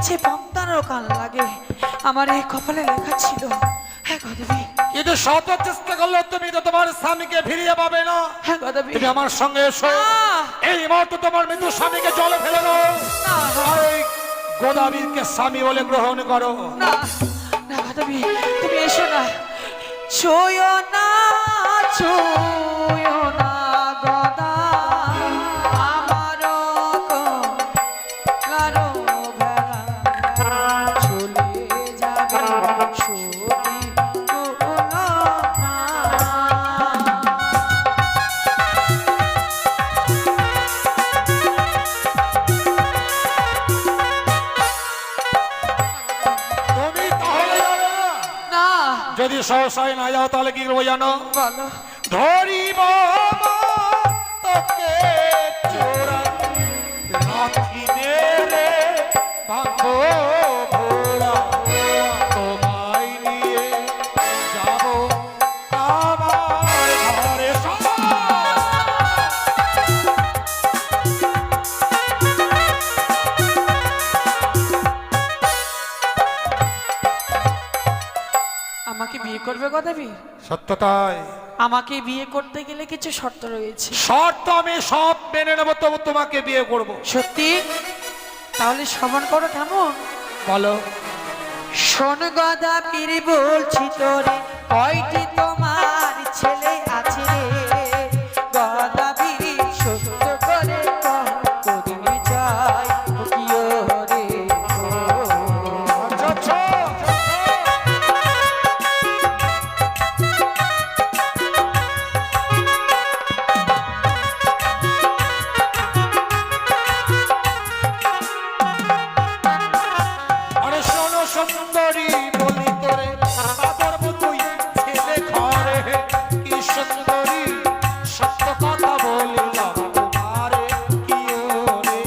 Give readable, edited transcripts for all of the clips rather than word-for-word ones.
যে পন্তারও কান লাগে আমার এই কপালে লেখা ছিল। হ্যাঁ গদাবি, কিন্তু শত চেষ্টা করলে তুমি তো তোমার স্বামীকে ফিরিয়ে পাবে না। হ্যাঁ গদাবি, তুমি আমার সঙ্গে এসো, না। এই মুহূর্তে তোমার মৃত্যু স্বামীকে জলে ফেলে দাও, না, আর এই গোদাবীরকে স্বামী বলে গ্রহণ করো। না না গদাবি, তুমি এসো না, ছুঁয়ো না, ছুঁয়ো না গদা আমারও কারো ভেলা চলে যাবে সত্যি কোনো না। তুমি তাহলে যাবে না? না, যদি সহসায় না যাও তাহলে কি করবো জানো? বলো। ধরিব তোকে চোরা লাঠি মেরে ভাঙবো ঘোড়া, তোমায় নিয়ে যাব আমার ঘরে। আমাকে বিয়ে করবে গদাবি? সত্যতাই আমাকে বিয়ে করতে গেলে কিছু শর্ত রয়েছে। শর্ত আমি সব মেনে নেবো, তবু তোমাকে বিয়ে করব। সত্যি? তাহলে শ্রবণ করো কেমন? বলো। শোন গদাবীর বলছি তোরে, কয়টি তোমার ছেলে আছে রে? গদাবীর সত্য করে কহ, করিবি চাই কিও রে ও। আচ্ছা, আচ্ছা। আরে শোনো সুন্দরী বলি তোরে, বাদর মতোই ছেলে ঘরে, কি সুন্দরী সত্য কথা বলিলাম তোমারে, কি ওরে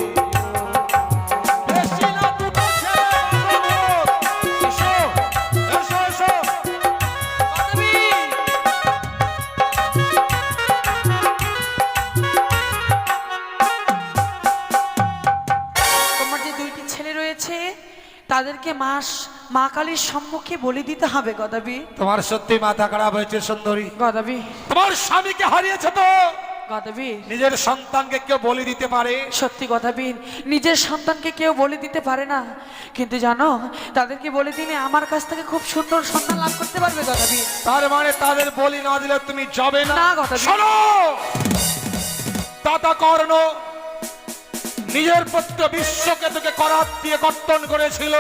বেশি না দুটো ছেলে বাবু। এসো এসো এসো। গদাবী! তোমার যে দুইটি ছেলে রয়েছে তাদেরকে মা কালীর সম্মুখে বলি দিতে হবে গদাবী। তোমার সত্যি মাথা খারাপ হয়েছে সুন্দরী? গদাবী, তোমার স্বামীকে হারিয়েছে তো, গদাবী, নিজের সন্তানকে কেউ বলি দিতে পারে? সত্যি গদাবী, নিজের সন্তানকে কেউ বলে দিতে পারে না, কিন্তু জানো তাদেরকে বলে দিলে আমার কাছ থেকে খুব সুন্দর সন্তান লাভ করতে পারবে গদাবী। তার মানে তাদের বলি না দিলে তুমি যাবে না? না গদাবী। শোনো, দাতা কর্ণ নিজের পুত্র বিশ্বকে তোকে করাত দিয়ে কর্তন করেছিল,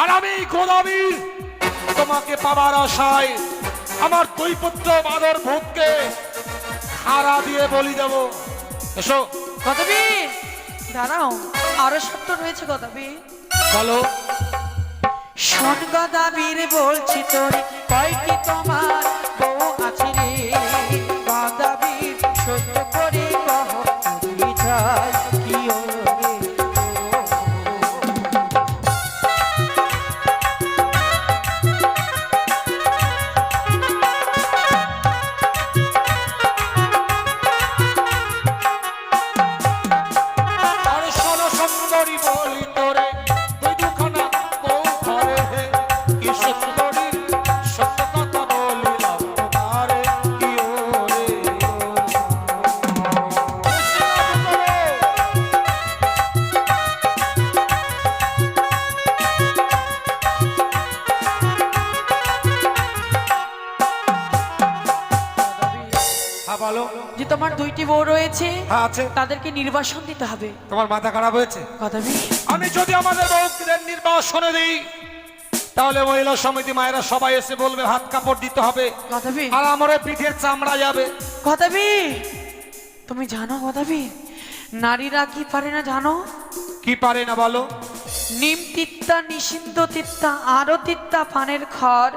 আর আমি গোদাবীর তোমাকে পাবার আশায় আমার দুই পুত্র বাদর ভূতকে খাড়া দিয়ে বলি দেব। এসো। গদাবী দাঁড়াও, আরো শর্ত রয়েছে গদাবী। বলো। শোন গদাবীর বলছি তোরে, কয়টি তোমার বউ আছে রে? গদাবীর সত্য করে কহ, করিবি চাই কিও রে ও। আরে শোনো সুন্দরী বলি তোরে, তুই দুখানা বউ ঘরে, কি সুন্দরী সত্য কথা বলিলাম তোমারে, কি ওরে হ্যাঁ বলো। যে তোমার দুইটি বউ রয়েছে হ্যাঁ আছে। তাদেরকে নির্বাসন দিতে হবে তোমার মাথা খারাপ হয়েছে? গদাবী। আমি যদি আমাদের বউদের নির্বাসনে দিই তাহলে মহিলা সমিতি মায়েরা সবাই এসে বলবে হাত কাপড় দিতে হবে, গদাবী, আর আমার পিঠের চামড়া যাবে। গদাবী, তুমি জানো গদাবী নারীরা কি পারে না জানো? কি পারে না বলো? নিম তিত্তা, নিষিদ্ধ তিত্তা, আরো তিত্তা পানের ঘর,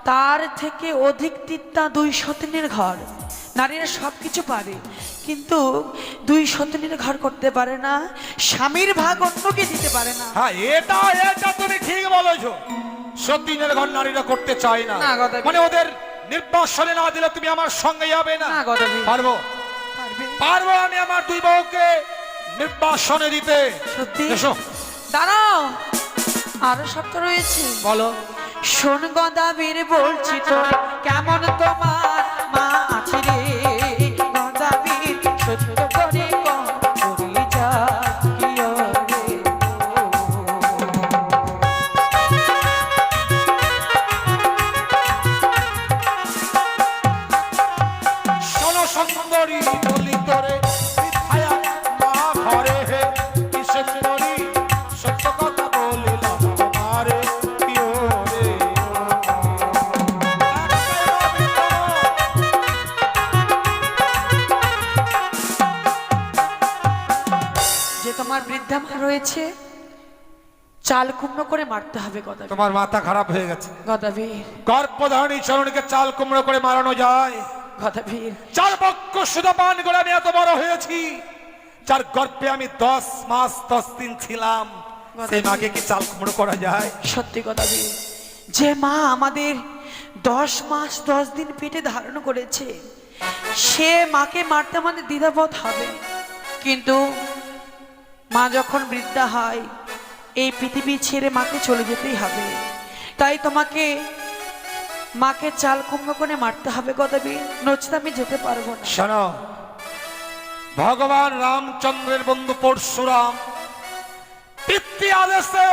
তার থেকে অধিক তিত্তা দুই সতীনের ঘর। নারীরা সবকিছু পারে, কিন্তু দুই সন্তানের ঘর করতে পারে না, স্বামীর ভাগ অন্যকে দিতে পারে না। হ্যাঁ এটা এটা তুমি ঠিক বলেছো। সতীনের ঘর নারীরা করতে চায় না, না গদাবী। মানে ওদের নির্বাসনে না দিলে তুমি আমার সঙ্গে যাবে না? না গদাবী। পারবো পারবে? পারবো আমি আমার দুই বউকে নির্বাসনে দিতে। সত্যি? এসো দাঁড়াও, আরো শব্দ রয়েছে। বলো। শোন গদাবীর বলছি তো, কেমন তোমার মা আছে রে গদাবীর, সত্য করে পরিচয় দিও রে। শোনো সুন্দরী বলি তোরে, মিথ্যায়া মা ঘরে হে, কিসের করি সত্য কথা বলিলাম তোমারে প্রিয় রে। যে তোমার বৃদ্ধা মা রয়েছে, চাল কুমড়ো করে মারতে হবে গদাবীর। তোমার মাথা খারাপ হয়ে গেছে। গদাবীর, গর্ভধারণী চরণকে চাল কুমড়ো করে মারানো যায়? গদাবীর, চার পক্ষ সুধা পান করে আমি এত বড় হয়েছি, যার গর্ভে আমি 10 মাস 10 দিন ছিলাম, সেই মাকে কি চাল কুমড়ো করা যায়? সত্যি গদাবীর, যে মা আমাদের 10 মাস 10 দিন পেটে ধারণ করেছে, সে মাকে মারতে আমাদের দ্বিধাবোধ হবে। কিন্তু মা যখন বৃদ্ধা হয়, এই পৃথিবী ছেড়ে মাকে চলে যেতেই হবে। তাই তোমাকে মাকে চাল কুমড়ো করে মারতে হবে গদাবীর, নচেত আমি যেতে পারবো না। শোনো, ভগবান রামচন্দ্রের বন্ধু পরশুরাম পিতৃ আদেশে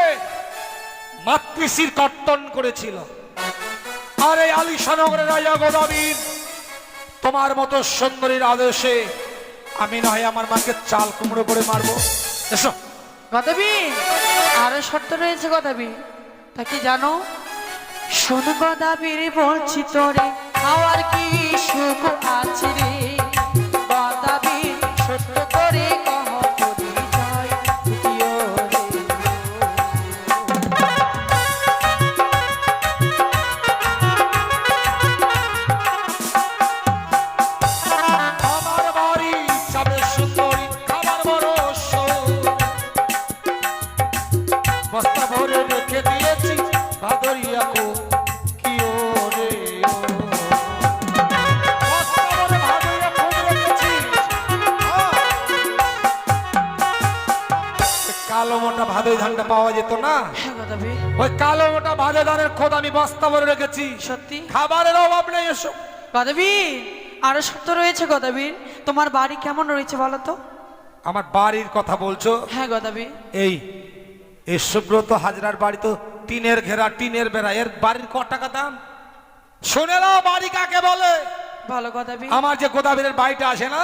মাতৃশ্রীর কর্তন করেছিল। আর এই আলিশানগরের রাজা গদাবীর তোমার মতো সুন্দরীর আদেশে আমি নয় আমার মাকে চাল কুমড়ো করে মারবো। এসো। গদাবীর, আরো শর্ত রয়েছে গদাবীর, তা কি জানো? শোন গদাবীর বলছি তোরে, খাওয়ার কি সুখ আছে রে গদাবীর, সত্য করে কহ পরিচয় দিও রে। আমার বাড়ি যাবে সুন্দরী, খাবার বড় শোক। বস্তা ভরে রেখে দিয়েছি ভাদরিয়া কো কি রে ও। বস্তা ভরে ভাদরিয়া কো রেখেছি। কালো মোটা ভাদই ধানটা পাওয়া যেত না, হ্যাঁ গদাবীর, ওই কালো মোটা ভাদে ধানের খোদ আমি বস্তা ভরে রেখেছি। সত্যি খাবারের অভাব নেই। এসো। গদাবীর, আরো শর্ত রয়েছে গদাবীর, তোমার বাড়ি কেমন রয়েছে বলো তো? আমার বাড়ির কথা বলছো? হ্যাঁ গদাবীর, এই এই সুব্রত হাজরার বাড়ি তো টিনের ঘেরা, টিনের বেড়া, এর বাড়ির ক টাকা দাম? শুনে নাও বাড়ি কাকে বলে। ভালো গদাবীর। আমার যে গোদাবীরের বাড়িটা আছে না,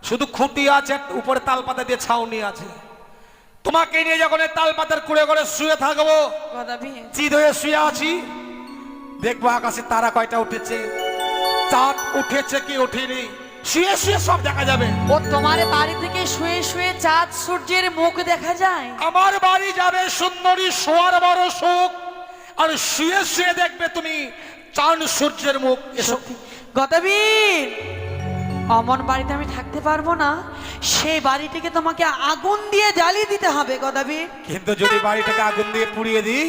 শুধু খুঁটি আছে, উপরে তালপাতা দিয়ে ছাউনি আছে। তোমাকে নিয়ে যখন এই তালপাতার কুড়ে করে শুয়ে থাকবো, গদাবীর, চিত হয়ে শুয়ে আছি, দেখবো আকাশে তারা কয়টা উঠেছে, চাঁদ উঠেছে কি ওঠেনি, শুয়ে শুয়ে সব দেখা যাবে। ও তোমার বাড়ি থেকে শুয়ে শুয়ে চাঁদ সূর্যের মুখ দেখা যায়? আমার বাড়ি যাবে সুন্দরী শোয়ার বড় সুখ, আর শুয়ে শুয়ে দেখবে তুমি চাঁদ সূর্যের মুখ। এসব গদাবীর, অমন বাড়িতে আমি থাকতে পারবো না, সেই বাড়িটিকে তোমাকে আগুন দিয়ে জ্বালিয়ে দিতে হবে গদাবীর। কিন্তু যদি বাড়িটাকে আগুন দিয়ে পুড়িয়ে দিই,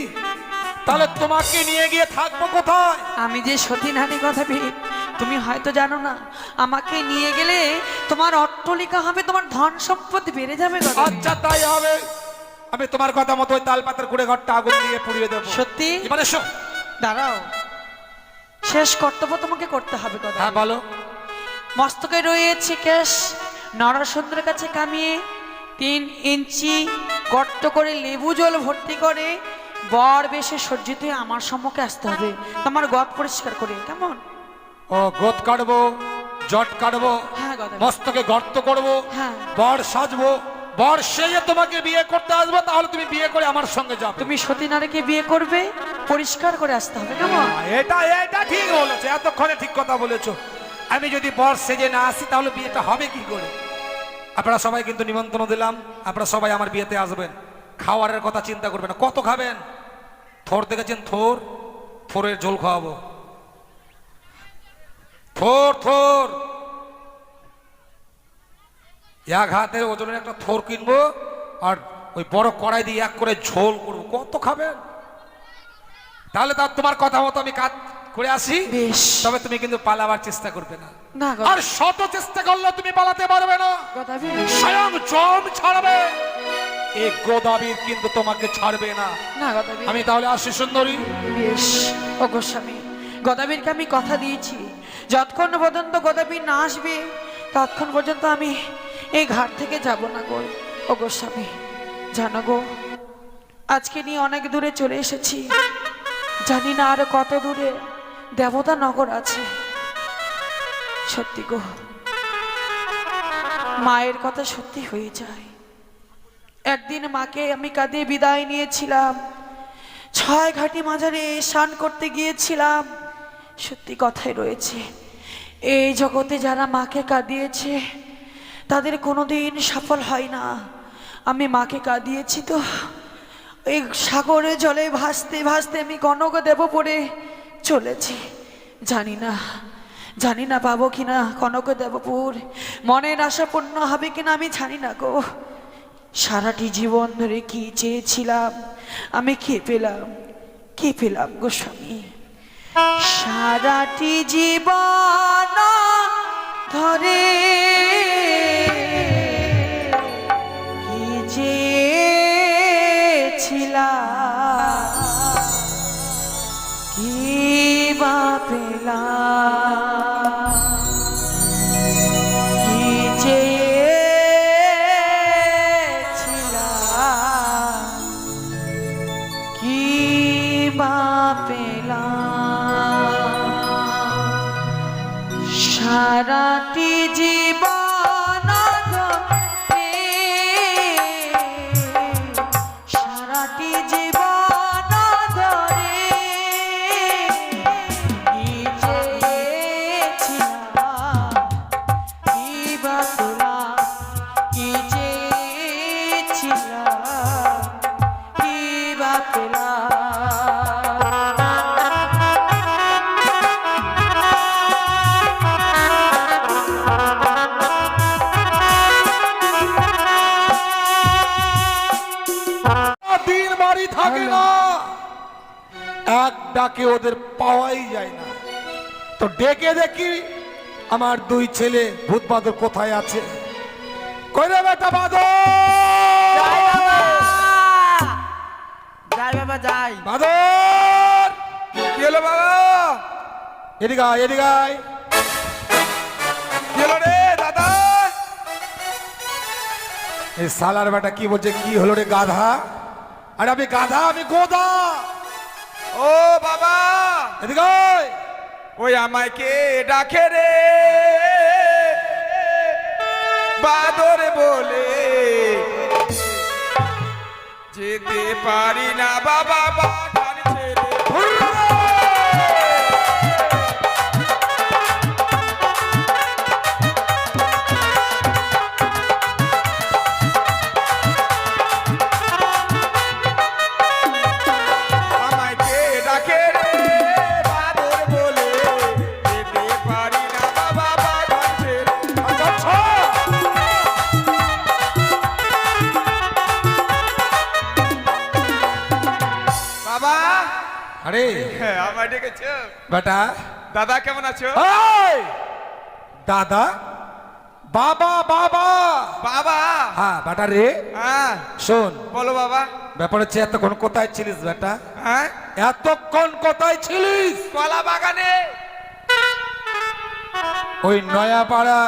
তাহলে তোমাকে নিয়ে গিয়ে থাকবো কোথায়? আমি যে সতী নারী গদাবীর, তুমি হয়তো জানো না, আমাকে নিয়ে গেলে তোমার অট্টালিকা হবে, তোমার ধন সম্পত্তি বেড়ে যাবে গদাবীর। আচ্ছা তাই হবে, আমি তোমার কথা মতো ওই তালপাতার কুড়ে ঘরটা আগুন দিয়ে পুড়িয়ে দেবো। সত্যি? এবার এসো। দাঁড়াও, শেষ কর্তব্য তোমাকে করতে হবে গদাবীর। হ্যাঁ বলো। মস্তকে রয়েছে কেশ, নরসুন্দরের কাছে কামিয়ে 3 ইঞ্চি গর্ত করে লেবু জল ভর্তি করে বর বেশে সজ্জিত হয়ে আমার সম্মুখে আসতে হবে, তোমার গদ পরিষ্কার করে। কেমন? ও গোদ কাটবো, জট কাটবো, হ্যাঁ গদাবীর, মস্তকে গর্ত করবো, হ্যাঁ। বর সাজবো, বর সেজে তোমাকে বিয়ে করতে আসবো, তাহলে তুমি বিয়ে করে আমার সঙ্গে যাবে। তুমি সতী নারীকে বিয়ে করবে, পরিষ্কার করে আসতে হবে। কেমন? এটা এটা ঠিক বলেছো, এতক্ষণে ঠিক কথা বলেছো। আমি যদি বর সেজে না আসি তাহলে বিয়েটা হবে কি করে? আপনারা সবাই কিন্তু নিমন্ত্রণ দিলাম, আপনারা সবাই আমার বিয়েতে আসবেন। খাওয়ারের কথা চিন্তা করবেন না। কত খাবেন? থোর দেখেছেন? থোর, থোরের ঝোল খাওয়াবো। থোর থোর এক হাতের ওজনের একটা থোর কিনবো, আর ওই বড় কড়াই দিয়ে এক করে ঝোল করবো। কত খাবেন? তাহলে তার তোমার কথা মতো আমি কাজ করে আসি। বেশ। তবে তুমি কিন্তু পালাবার চেষ্টা করবে না, না আর শত চেষ্টা করলে তুমি পালাতে পারবে না। গদাবীর, স্বয়ং জম ছাড়বে এই গোদাবীর কিন্তু তোমাকে ছাড়বে না। না গদাবীর, আমি তাহলে আসি সুন্দরী। বেশ ও গোস্বামী, গদাবীরকে আমি কথা দিয়েছি যতক্ষণ পর্যন্ত গদাবীর না আসবে ততক্ষণ পর্যন্ত আমি এই ঘাট থেকে যাব না গো। ও গোস্বামী জানো গো, আজকে নিয়ে অনেক দূরে চলে এসেছি, জানি না আর কত দূরে দেবতা নগর আছে। সত্যি গো, মায়ের কথা সত্যি হয়ে যায়। একদিন মাকে আমি কাঁদিয়ে বিদায় নিয়েছিলাম, 6 ঘাটি মাঝারে স্নান করতে গিয়েছিলাম। সত্যি কথাই রয়েছে, এই জগতে যারা মাকে কাঁদিয়েছে তাদের কোনোদিন সফল হয় না। আমি মাকে কাঁদিয়েছি তো এই সাগরে জলে ভাসতে ভাসতে আমি কনক দেব পড়ে চলেছি। জানি না পাবো কিনা কনক দেবপুর, মনের আশা পূর্ণ হবে কিনা আমি জানি না গো। সারাটি জীবন ধরে কি চেয়েছিলাম আমি কি পেলাম গোস্বামী। সারাটি জীবন ধরে কি চেয়েছিলাম কি বা পেলাম, কি চেয়েছিলাম কি বা পেলাম। সারাটি জীবন ধরে, সারাটি জীবন ধরে কি চেয়েছিলাম কি বা পেলাম, কি চেয়েছিলাম কি বা পেলাম। দিন বাড়ি থাকে না, এক ডাকে ওদের পাওয়াই যায় না। তো ডেকে দেখি আমার 2 ছেলে ভূত বাদর কোথায় আছে। কই রে বেটা বাদর, যাই বাবা যাই। বাদর কি হলো বাবা? এদিকে আয়, এদিকে আয়। কি হলো রে দাদা? এই সালার বেটা কি বলছে, কি হলো রে গাধা? আরে আমি গাধা, আমি গোদা। ও বাবা, এদিকে আয়। ওই আমায় কে ডাকে রে বাদর বলে, যেতে পারি না বাবা বাগান ছেড়ে। আমায় কে ডাকে রে বাদর বলে, যেতে পারি না বাবা বাগান ছেড়ে। আচ্ছা, বাবা, আরে হ্যাঁ আমায় ডেকেছো? বেটা, দাদা কেমন আছো? এই, দাদা, বাবা বাবা। বাবা, হ্যাঁ বেটা রে, হ্যাঁ শোন, বলো বাবা। ব্যাপার হচ্ছে এতক্ষণ কোথায় ছিলিস বেটা? হ্যাঁ, এতক্ষণ কোথায় ছিলিস? কলা বাগানে। ওই নয়াপাড়া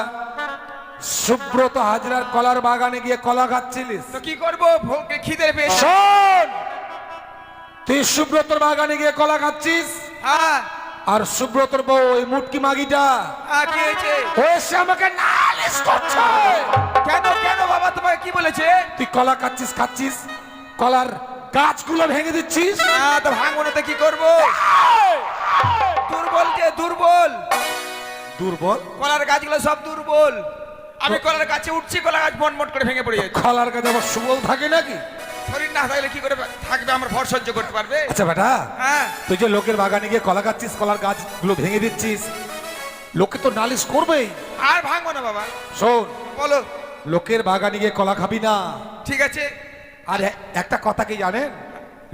সুব্রত হাজরার কলার বাগানে গিয়ে কলা খাচ্ছিলিস? তো কি করবো, ভোগে খিদে পেয়েছে। শোন, তুই সুব্রতর বাগানে গিয়ে কলা খাচ্ছিস, হ্যাঁ আর সুব্রতর বউ ওই মুটকি মাগিটা হ্যাঁ, কি হয়েছে? ও এসে আমাকে নালিশ করছে। কেন কেন বাবা, তোমাকে কি বলেছে? তুই কলা খাচ্ছিস, কলার গাছগুলো ভেঙে দিচ্ছিস। হ্যাঁ, তো ভাঙবো না তো কি করবো? দুর্বল যে দুর্বল, দুর্বল? কলার গাছগুলো সব দুর্বল। আমি কলার গাছে উঠছি, কলা গাছ মনমট করে ভেঙে পড়ে যাচ্ছে। কলার গাছে আবার সুবল থাকে নাকি? শরীর না থাকলে কি করে থাকবে, আমার ভর সহ্য করতে পারবে? আচ্ছা বেটা, হ্যাঁ, তুই যে লোকের বাগানে গিয়ে কলা খাচ্ছিস, কলার গাছগুলো ভেঙে দিচ্ছিস, লোকে তো নালিশ করবেই। আর ভাঙবো না বাবা। শোন, বলো। লোকের বাগানে গিয়ে কলা খাবি না। ঠিক আছে। আর একটা কথা কি জানেন,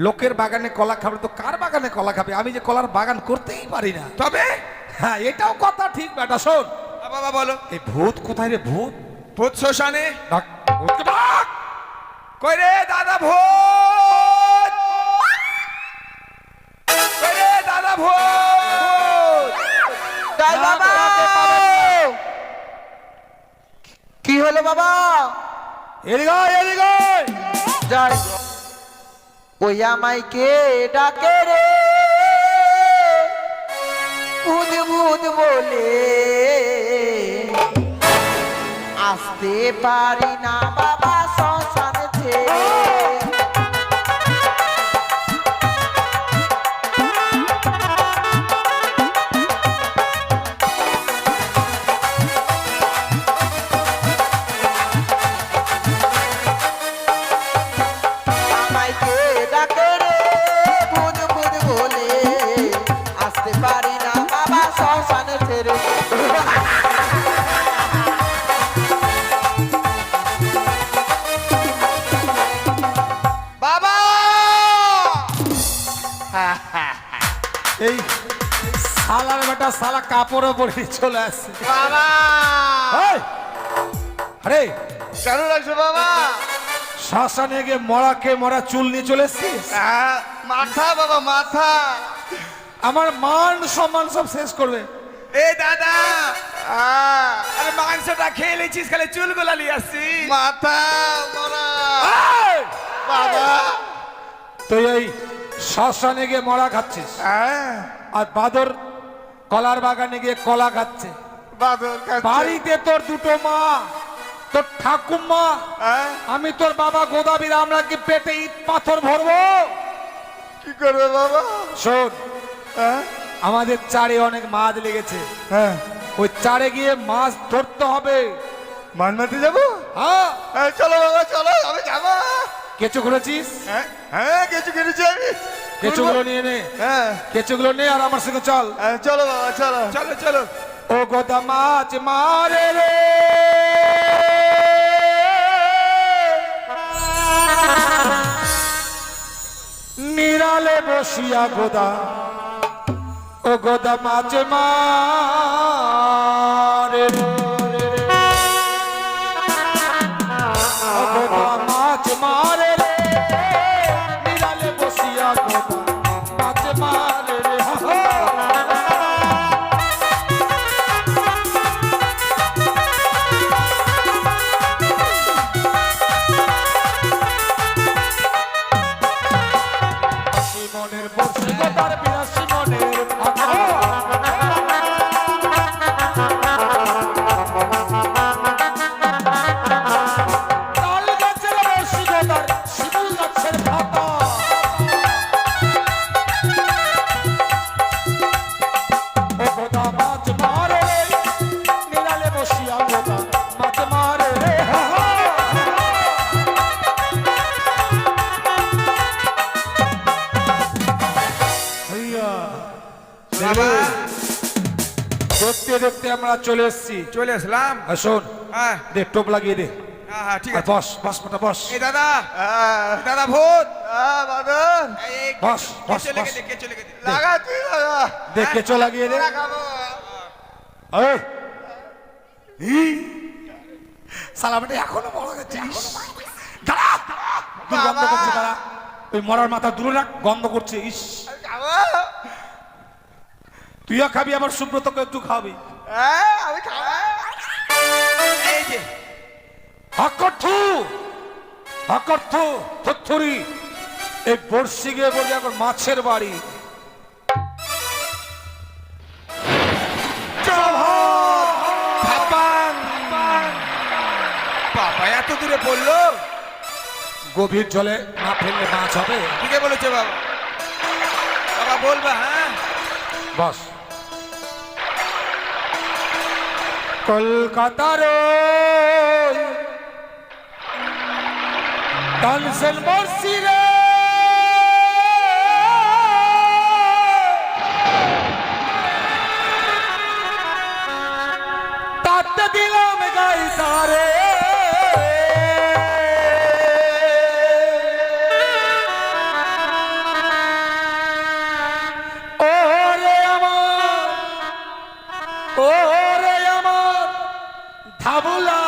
লোকের বাগানে কলা খাবে তো কার বাগানে কলা খাবে? আমি যে কলার বাগান করতেই পারি না। তবে হ্যাঁ, এটাও কথা ঠিক বেটা। শোন, বাবা বলো। এই ভূত কোথায় রে? ভূত ভূত শ্মশানে। ডাক, ভূতকে ডাক। কই রে দাদা ভূত, কই রে দাদা ভূত। তাই বাবা, কি হলো বাবা? এদিকে আয়, এদিকে আয়। যাই, ওই আমাইকে ডাকে রে ভূত ভূত বলে, আসতে পারি না বাবা শ্মশান ছেড়ে। আমাইকে ডাকে রে ভূত ভূত বলে, আসতে পারি না বাবা শ্মশান ছেড়ে। বাবা এই সালার বেটা সালা কাপড়ও পরে চলে আসছে। বাবা এই, আরে কেন লাগছে বাবা? শ্মশানে গিয়ে মরাকে মরা চুল নিয়ে চলে এসছিস? মাথা বাবা মাথা। আমার মান সম্মান সব শেষ করবে। এ দাদা, আরে মাংসটা খেয়ে নিয়েছিস, খালি চুলগুলা নিয়ে আসছি। মাথা মরা এই, বাবা। তুই এই শ্মশানে গিয়ে মরা খাচ্ছিস, আর বাদর কলার বাগানে গিয়ে কলা খাচ্ছে। বাদর বাড়িতে তোর দুটো মা, তোর ঠাকুমা, আমি তোর বাবা গোদাবীর, আমরা কি পেটে ইট পাথর ভরবো? কি করবে বাবা? শোন, আমাদের চারে অনেক মাছ লেগেছে, ওই চারে গিয়ে মাছ ধরতে হবে। মান মারতে যাবো? হ্যাঁ, চলো বাবা চলো, আমি যাবো। কেঁচো করেছিস? হ্যাঁ কিছু কিনেছি আমি। কেঁচোগুলো নিয়ে নে, হ্যাঁ কেঁচোগুলো নে আর আমার সঙ্গে চল। চলো বাবা চলো চলো চলো। ও গোদা মাছ মারে রে, নিরালে বসিয়া গোদা, ও গোদা মাছ মারে রে, ও গোদা মাছ মারে রে, নিরালে বসিয়া গোদা মাছ মারে রে। মনের বর্ষি গোদার বিরাশি মনের ভাঙা, তাল গাছের বর্ষি গোদার শিমুল গাছের ভাতা, ও গোদা মাছ মারে রে, নিরালে বসিয়া গোদা মাছ মারে রে। বাবা দেখতে দেখতে আমরা চলে এসেছি। চলে আসলাম। আর শোন, হ্যাঁ দে টোপ লাগিয়ে দে, হ্যাঁ ঠিক আর আছে। বস বস মোটা বস, এই দাদা, দাদা ভূত বাদর, বস বস চলে বস, গেছে কে চলে গেছে। লাগা তুই লাগা। দে কেঁচো লাগিয়ে দে। লাগাবো। এই, ই, শালা বেটা এখনো মরা গেছে। দাঁড়া, দুর্গন্ধ করছে, দাঁড়া, ওই মরার মাথা দূরে রাখ, গন্ধ করছে। ইস, যাবো। তুইও খাবি, আবার সুব্রতকে একটু খাবি। আমি খাবো। এই যে হকর্থু হকর্থু থুরি, এই বর্ষি গিয়ে বলবে এখন মাছের বাড়ি। বাবা এত দূরে পড়লো। গভীর জলে না ফেললে মাছ হবে। ঠিকই বলেছে বাবা। বাবা বলবা হ্যাঁ। বস। কলকাতার তানসেল বর্ষি রে, তাতে দিলাম গাইতারে, ওরে আমার, ওরে আমার ধাবুলা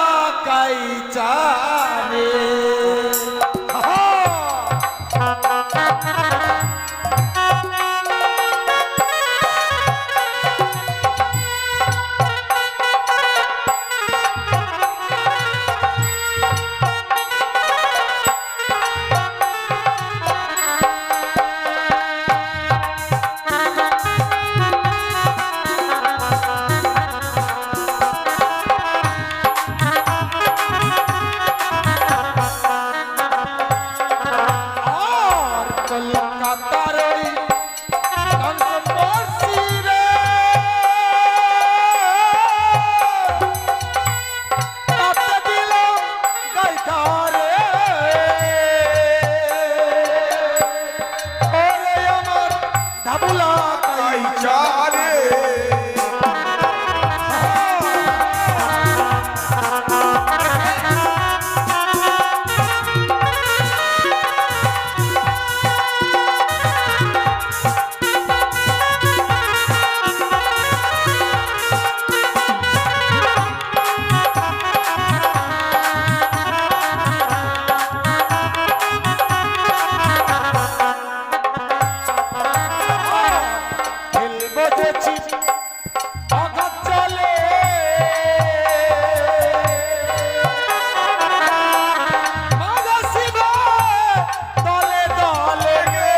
কাইচারে। আর কলকাতার ওই কাঞ্চনবর্ষী রে, তাতে দিলাম গাইতা রে। ওরে আমার ধাবুলা কাইচা রে খেলবো যে চিপ অগাধ জলে, মাঝা শিবে দলে দলে গে।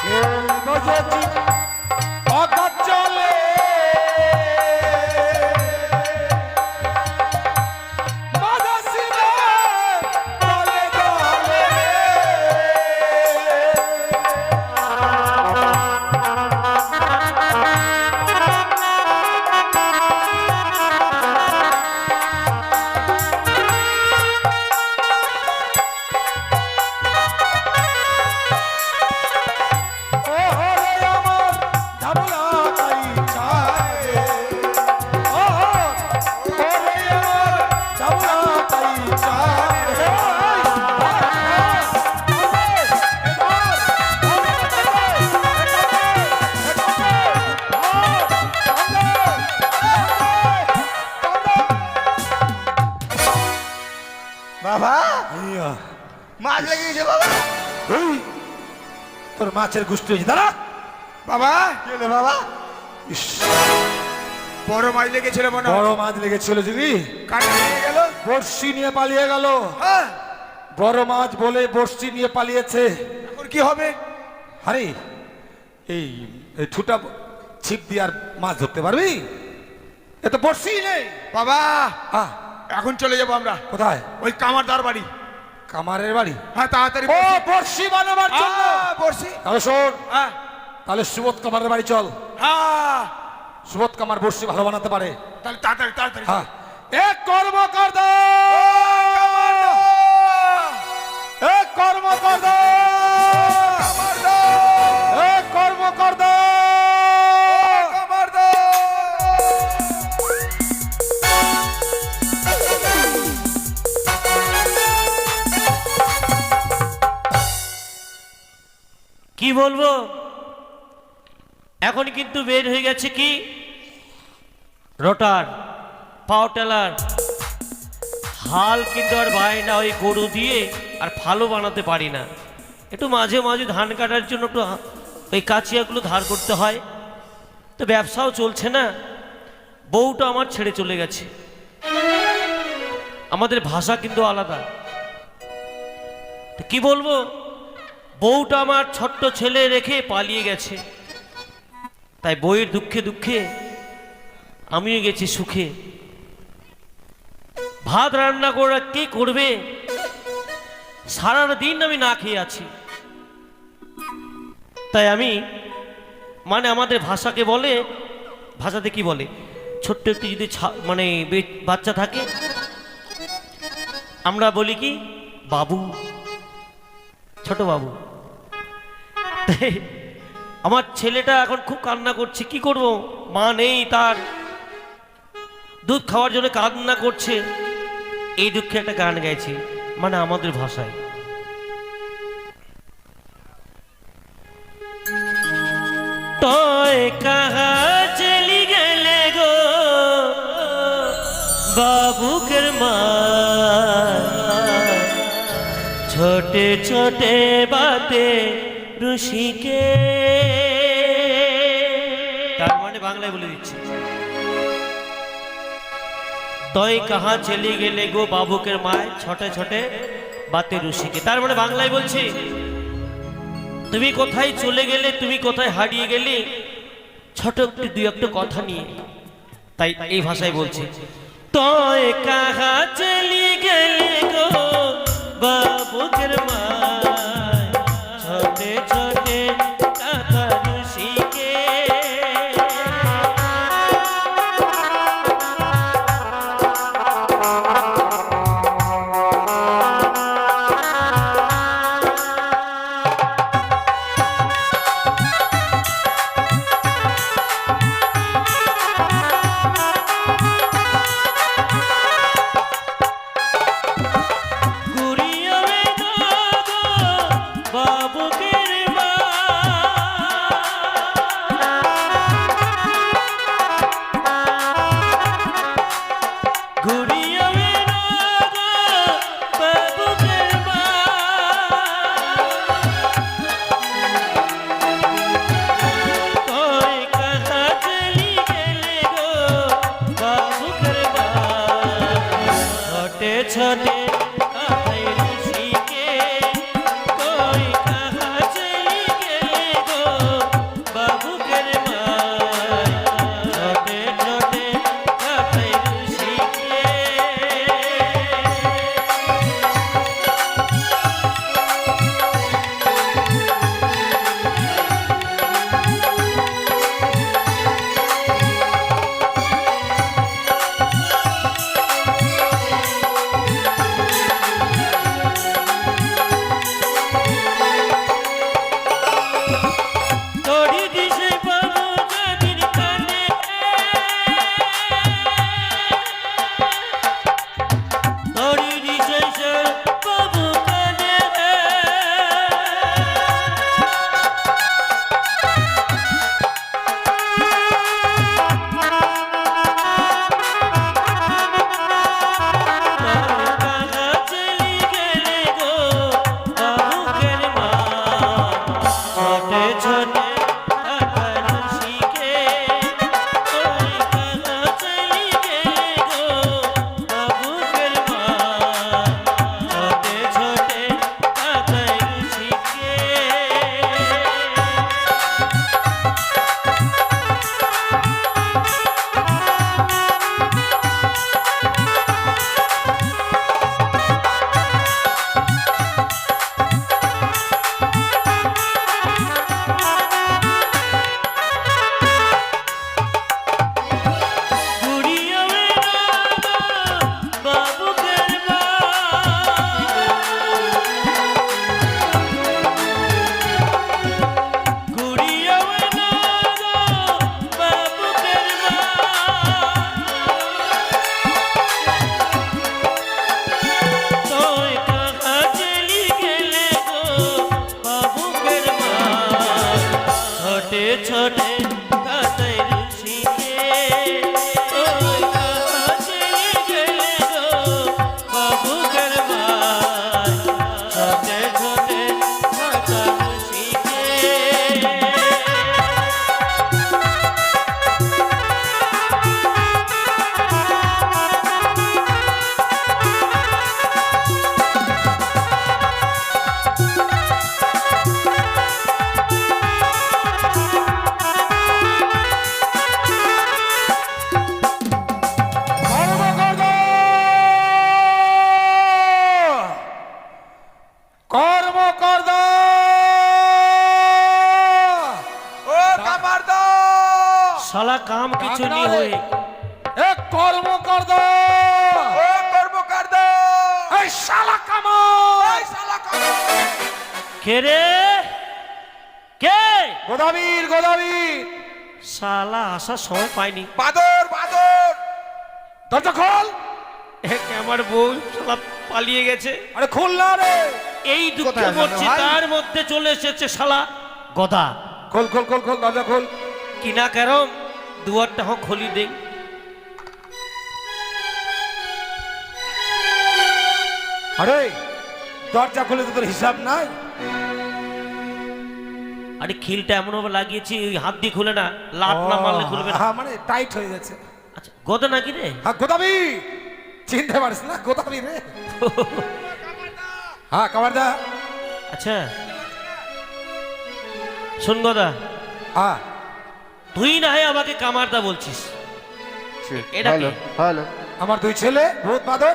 খেলবো যে চিপ অগাধ জলে, মাঝা শিবে দলে দলে গে। ওরে আমার ধাবলা কাইচা রে, ওরে আমার ধাবলা কাইচা রে। বাবা মাছ লেগে গেছে বাবা। এই, তোর মাছের গোষ্ঠী হয়েছে দাঁড়া। বাবা কি হলো বাবা? ইস, বড় মাছ লেগেছিল মনে হয়। বড় মাছ লেগেছিল যদি কাটা নিয়ে গেল। বড়শি নিয়ে পালিয়ে গেল। হ্যাঁ বড় মাছ বলে বড়শি নিয়ে পালিয়েছে। এখন কি হবে? আরে এই এই ঠুটা ছিপ দিয়ে আর মাছ ধরতে পারবি? এ তো বড়শি নেই। বাবা আহ, এখন চলে যাবো আমরা কোথায়? ওই কামারদার বাড়ি। কামারের বাড়ি। হ্যাঁ তাড়াতাড়ি ও বড়শি বানাবার জন্য। বর্ষি। তাহলে শোন, হ্যাঁ তাহলে সুবোধ কামারের বাড়ি চল। হ্যাঁ সুবোধ কামার বড়শি ভালো বানাতে পারে। তাহলে তাড়াতাড়ি তাড়াতাড়ি হ্যাঁ, এক কর্মকর্তা, এক কর্মকর্তা, এক কর্মকর্তা। কি বলবো, এখন কিন্তু বের হয়ে গেছে কি রোটার, পাওয়ার টেলার। হাল কিন্তু আর বায় না ওই গরু দিয়ে, আর ফালো বানাতে পারি না। একটু মাঝে মাঝে ধান কাটার জন্য একটু ওই কাচিয়াগুলো ধার করতে হয়। তো ব্যবসাও চলছে না, বউটা আমার ছেড়ে চলে গেছে। আমাদের ভাষা কিন্তু আলাদা। তো কি বলবো, বউটা আমার ছোট্ট ছেলে রেখে পালিয়ে গেছে। তাই বউয়ের দুঃখে দুঃখে আমিও গেছি সুখে। ভাত রান্না করে কে করবে? সারা দিন আমি না খেয়ে আছি। তাই আমি আমাদের ভাষাকে বলে, ভাষাতে কি বলে, ছোট্ট একটু যদি মানে বাচ্চা থাকে আমরা বলি কি বাবু, ছোট বাবু। আমার ছেলেটা এখন খুব কান্না করছে, কি করব, মা নেই, তার দুধ খাওয়ার জন্য কান্না করছে। এই দুঃখে একটা গান গাইছি, আমাদের ভাষায়। कहा चली गले गो बाबू कर्मा छोटे छोटे बातें ऋषि के তার মানে বাংলায় বলে দিচ্ছি तोय कहाँ चली गेले गो बाबुकेर माय छोटे छोटे बातें ऋषिके तार माने बांगलाय बोलছি তুমি কোথায় চলে গেলে তুমি কোথায় হারিয়ে গেলে ছোট একটু দুই একটা কথা নিয়ে তাই এই ভাষায় বলছি तोय कहाँ चली गेले गो बाबुकेर माय छोटे छोटे बातें ऋषिके छोटे कथई ऋषिके कोई कहाँ चली गेले गो बाबुकेर माय छोटे छोटे कथई ऋषिके छोटे कथई ऋषिके कोई कहाँ चली गेले गो बाबुकेर माय छोटे छोटे कथई ऋषिके साला काम किचु नहीं हुए एक कर्म कर दो ও কর্ম কর দাও এই শালা কামাল শালা কামাল के रे के গোদাবীর গোদাবীর साला आशा समय पाइनी বাদর বাদর দরজা খোল এক আমার বউ শালা পালিয়ে গেছে আরে খোল না রে এই দুঃখে মরছি তার মধ্যে চলে এসেছে শালা গদা খোল খোল খোল খোল দরজা খোল কিনা ক্যারম দুয়ারটা হোক খোলি দেই। আরে দরজা খুলে তো তোর হিসাব নাই। আরে খিলটা এমন ভাবে লাগিয়েছি ওই হাত দিয়ে খুলে না, লাট না মারলে খুলবে না। হ্যাঁ, মানে টাইট হয়ে গেছে। আচ্ছা গোদা নাকি রে? হ্যাঁ গোদাবি, চিনতে পারিস না গোদাবি রে? হ্যাঁ কামারদা। আচ্ছা শোন গদা, হ্যাঁ তুই না হয় আমাকে কামারদা বলছিস, এটা কি? হ্যালো আমার দুই ছেলে ভূত বাদর,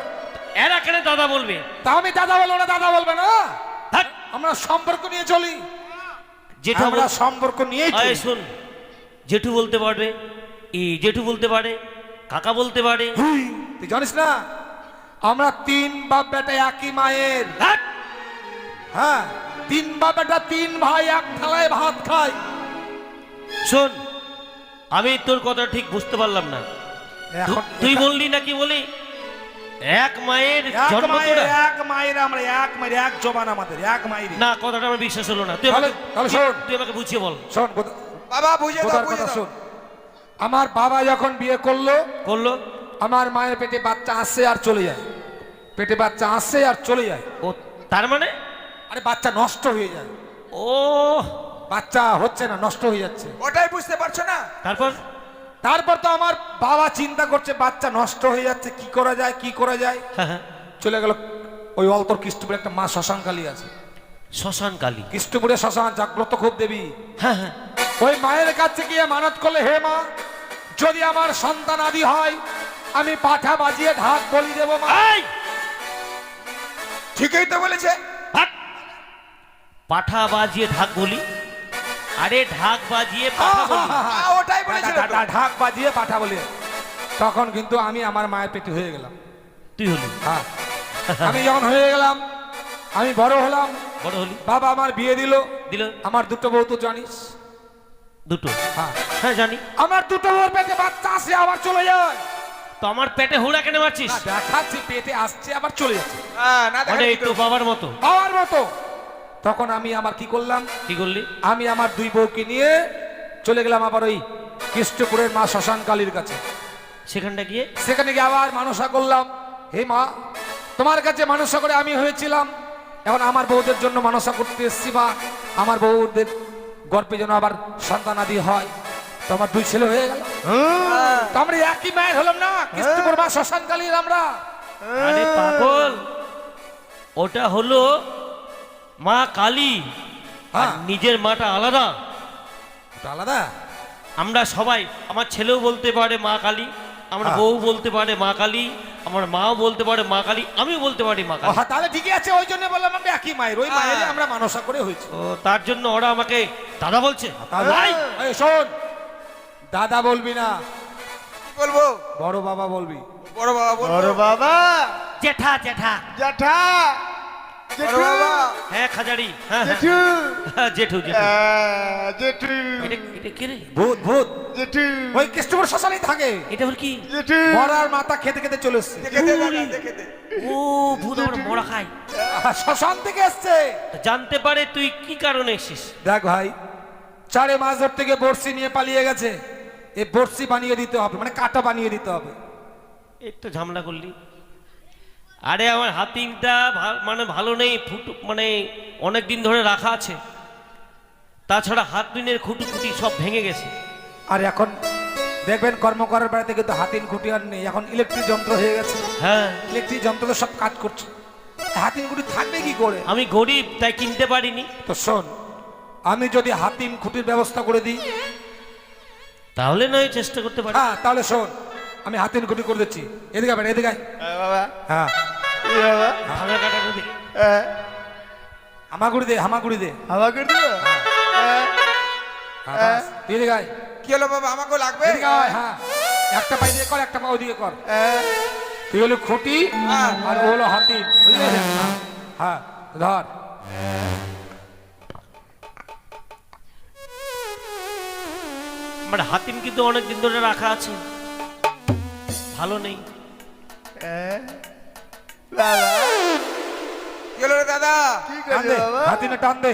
এরা কেন দাদা বলবে? তা আমি দাদা বলবো না, দাদা বলবে না। থাক, আমরা সম্পর্ক নিয়ে চলি, জেঠু আমরা সম্পর্ক নিয়েই চলি। শোন, জেঠু বলতে পারবে, জেঠু বলতে পারে, কাকা বলতে পারে। তুই জানিস না আমরা তিন বাপ বেটা একই মায়ের। থাক, হ্যাঁ, তিন বাপ বেটা তিন ভাই এক থালায় ভাত খায়। শোন আমি তোর কথা ঠিক বুঝতে পারলাম না। এখন তুই বললি নাকি বলি এক মায়ের এক জন্ম মায়ের, তোরা? এক মায়ের, আমরা এক মায়ের, এক জবান আমাদের, এক মায়ের। না কথাটা আমার বিশ্বাস হলো না। তুই তাহলে- আমাকে তাহলে শোন। তুই আমাকে বুঝিয়ে বল। শোন বাবা বুঝে দাও, কথার বুঝে কথা দাও। শোন। আমার বাবা যখন বিয়ে করলো, করলো আমার মায়ের পেটে বাচ্চা আসে আর চলে যায়, পেটে বাচ্চা আসে আর চলে যায়। ও, তার মানে আরে বাচ্চা নষ্ট হয়ে যায়, ও বাচ্চা হচ্ছে না, নষ্ট হয়ে যাচ্ছে। ওটাই বুঝতে পারছো না? তারপর তারপর তো আমার বাবা চিন্তা করছে বাচ্চা নষ্ট হয়ে যাচ্ছে, কি করা যায়, কি করা যায়। হ্যাঁ হ্যাঁ, চলে গেল ওই অলতর কৃষ্ণপুরে একটা মা শ্মশানকালী আছে, শ্মশান কালী। কৃষ্ণপুরে শ্মশান, জাগ্রত খুব দেবী। হ্যাঁ হ্যাঁ, ওই মায়ের কাছে গিয়ে মানত করলে, হে মা, যদি আমার সন্তান আদি হয় আমি পাঠা বাজিয়ে ঢাক বলি দেবো মা। এই, ঠিকই তো বলেছে। ভাগ। পাঠা বাজিয়ে ঢাক বলি? আরে ঢাক বাজিয়ে পাঠা বলি। ওটাই বলেছিল তো। ঢাক বাজিয়ে পাঠা বলি। তখন কিন্তু আমি আমার মায়ের পেটে হয়ে গেলাম। তুই হলি হ্যাঁ, আমি যখন হয়ে গেলাম, আমি বড় হলাম, বড় হলি, বাবা আমার বিয়ে দিল। দিল আমার দুটো বউ তো জানিস। দুটো? হ্যাঁ, হ্যাঁ জানি। আমার দুটো বউর পেটে বাচ্চা আসে আবার চলে যায়। তো আমার পেটে হুড়া কেন মারছিস? না, দেখাচ্ছি পেটে আসছে আবার চলে যাচ্ছে, হ্যাঁ, না মানে দেখো একটু বাবার মতো। বাবার মতো। তখন আমি আমার কি করলাম, কি করলি? আমি আমার দুই বউকে নিয়ে চলে গেলাম আবার ওই কৃষ্ণপুরের মা শ্মশান কালীর কাছে। সেখানটা গিয়ে সেখানে গিয়ে আবার মানসা করলাম, হে মা, তোমার কাছে মানসা করে আমি হয়েছিলাম, এখন আমার বউদের জন্য মানসা করতে এসছি মা, আমার বউদের গর্ভে যেন আবার সন্তান আদি হয়। তো আমার দুই ছেলে হয়ে গেল, তো আমরা একই মায়ের হলাম না, কৃষ্ণপুর মা শ্মশান কালীর আমরা। আরে পাগল, ওটা হলো মা কালী, আর হ্যাঁ। নিজের মাটা আলাদা। ওটা আলাদা। আমরা সবাই, আমার ছেলেও বলতে পারে মা কালী, আমার হ্যাঁ। বউ বলতে পারে মা কালী, আমার মাও বলতে পারে মা কালী, আমিও বলতে পারি মা কালী। তাহলে ঠিকই আছে, ওই জন্য বললাম আমরা একই মায়ের, ওই মায়েরই আমরা মানসা করে হয়েছি। ও, তার জন্য ওরা আমাকে দাদা বলছে? তাই? এই শোন, দাদা বলবি না, কি বলবো? বড় বাবা বলবি। বড় বাবা বলবো। বড় বাবা, জেঠা জেঠা। জ্যাঠা, বড় বাবা। হ্যাঁ খাজাড়ি, হ্যাঁ হ্যাঁ, জেঠু, হ্যাঁ, জেঠু জেঠু। জেঠু, এটা কে রে? ভূত, ভূত জেঠু, ওই কৃষ্ণপুর শ্মশানেই থাকে, এটা হল কি? জেঠু, মরার মাথা খেতে খেতে চলে এসছে। দেখে দে দাদা, দেখে দে। ও ভূত আমার মরা খায়। শ্মশান থেকে এসছে। তা জানতে পারে তুই কি কারণে এসেছিস? দেখ ভাই, 4 মাস ধর থেকে বড়শি নিয়ে পালিয়ে গেছে, এই বড়শি বানিয়ে দিতে হবে, মানে কাটা বানিয়ে দিতে হবে। এই তো ঝামেলা করলি। আরে আমার হাতিটা মানে ভালো নেই, মানে অনেক দিন ধরে রাখা আছে, তাছাড়া হাতিনের খুঁটি সব ভেঙে গেছে। আর এখন দেখবেন কর্মকরের বাড়িতে কিন্তু হাতিন খুঁটি আর নেই, এখন ইলেকট্রিক যন্ত্র হয়ে গেছে। হ্যাঁ, ইলেকট্রিক যন্ত্র তো সব কাজ করছে, হাতিন খুঁটি থাকবে কি করে? আমি গরিব তাই কিনতে পারিনি। তো শোন, আমি যদি হাতিম খুঁটির ব্যবস্থা করে দিই, তাহলে নয় চেষ্টা করতে পারি। হ্যাঁ তাহলে শোন, আমি হাতিন খুঁটি করে দিচ্ছি। এদিকে আয়, এদিকে আয়। বাবা, হ্যাঁ, বাবা, ভাঙা কাটাটা দেখি। হামাগুড়ি দে, হামাগুড়ি দে। আমাকে দিও। হ্যাঁ, বাস, তুই এদিকে আয়। কি হলো বাবা, আমাকেও লাগবে? এদিকে আয়, হ্যাঁ, একটা পাই দিয়ে কর, একটা পা ওদিকে কর। তুই হলো খুঁটি আর ও হলো হাতিম, বুঝলি? হ্যাঁ, ধর। আমার হাতিম কিন্তু অনেক দিন ধরে রাখা আছে, ভালো নেই। বাবা, কি হলো রে দাদা? কি টান করছো দে, বাবা? হাতিমে টান দে।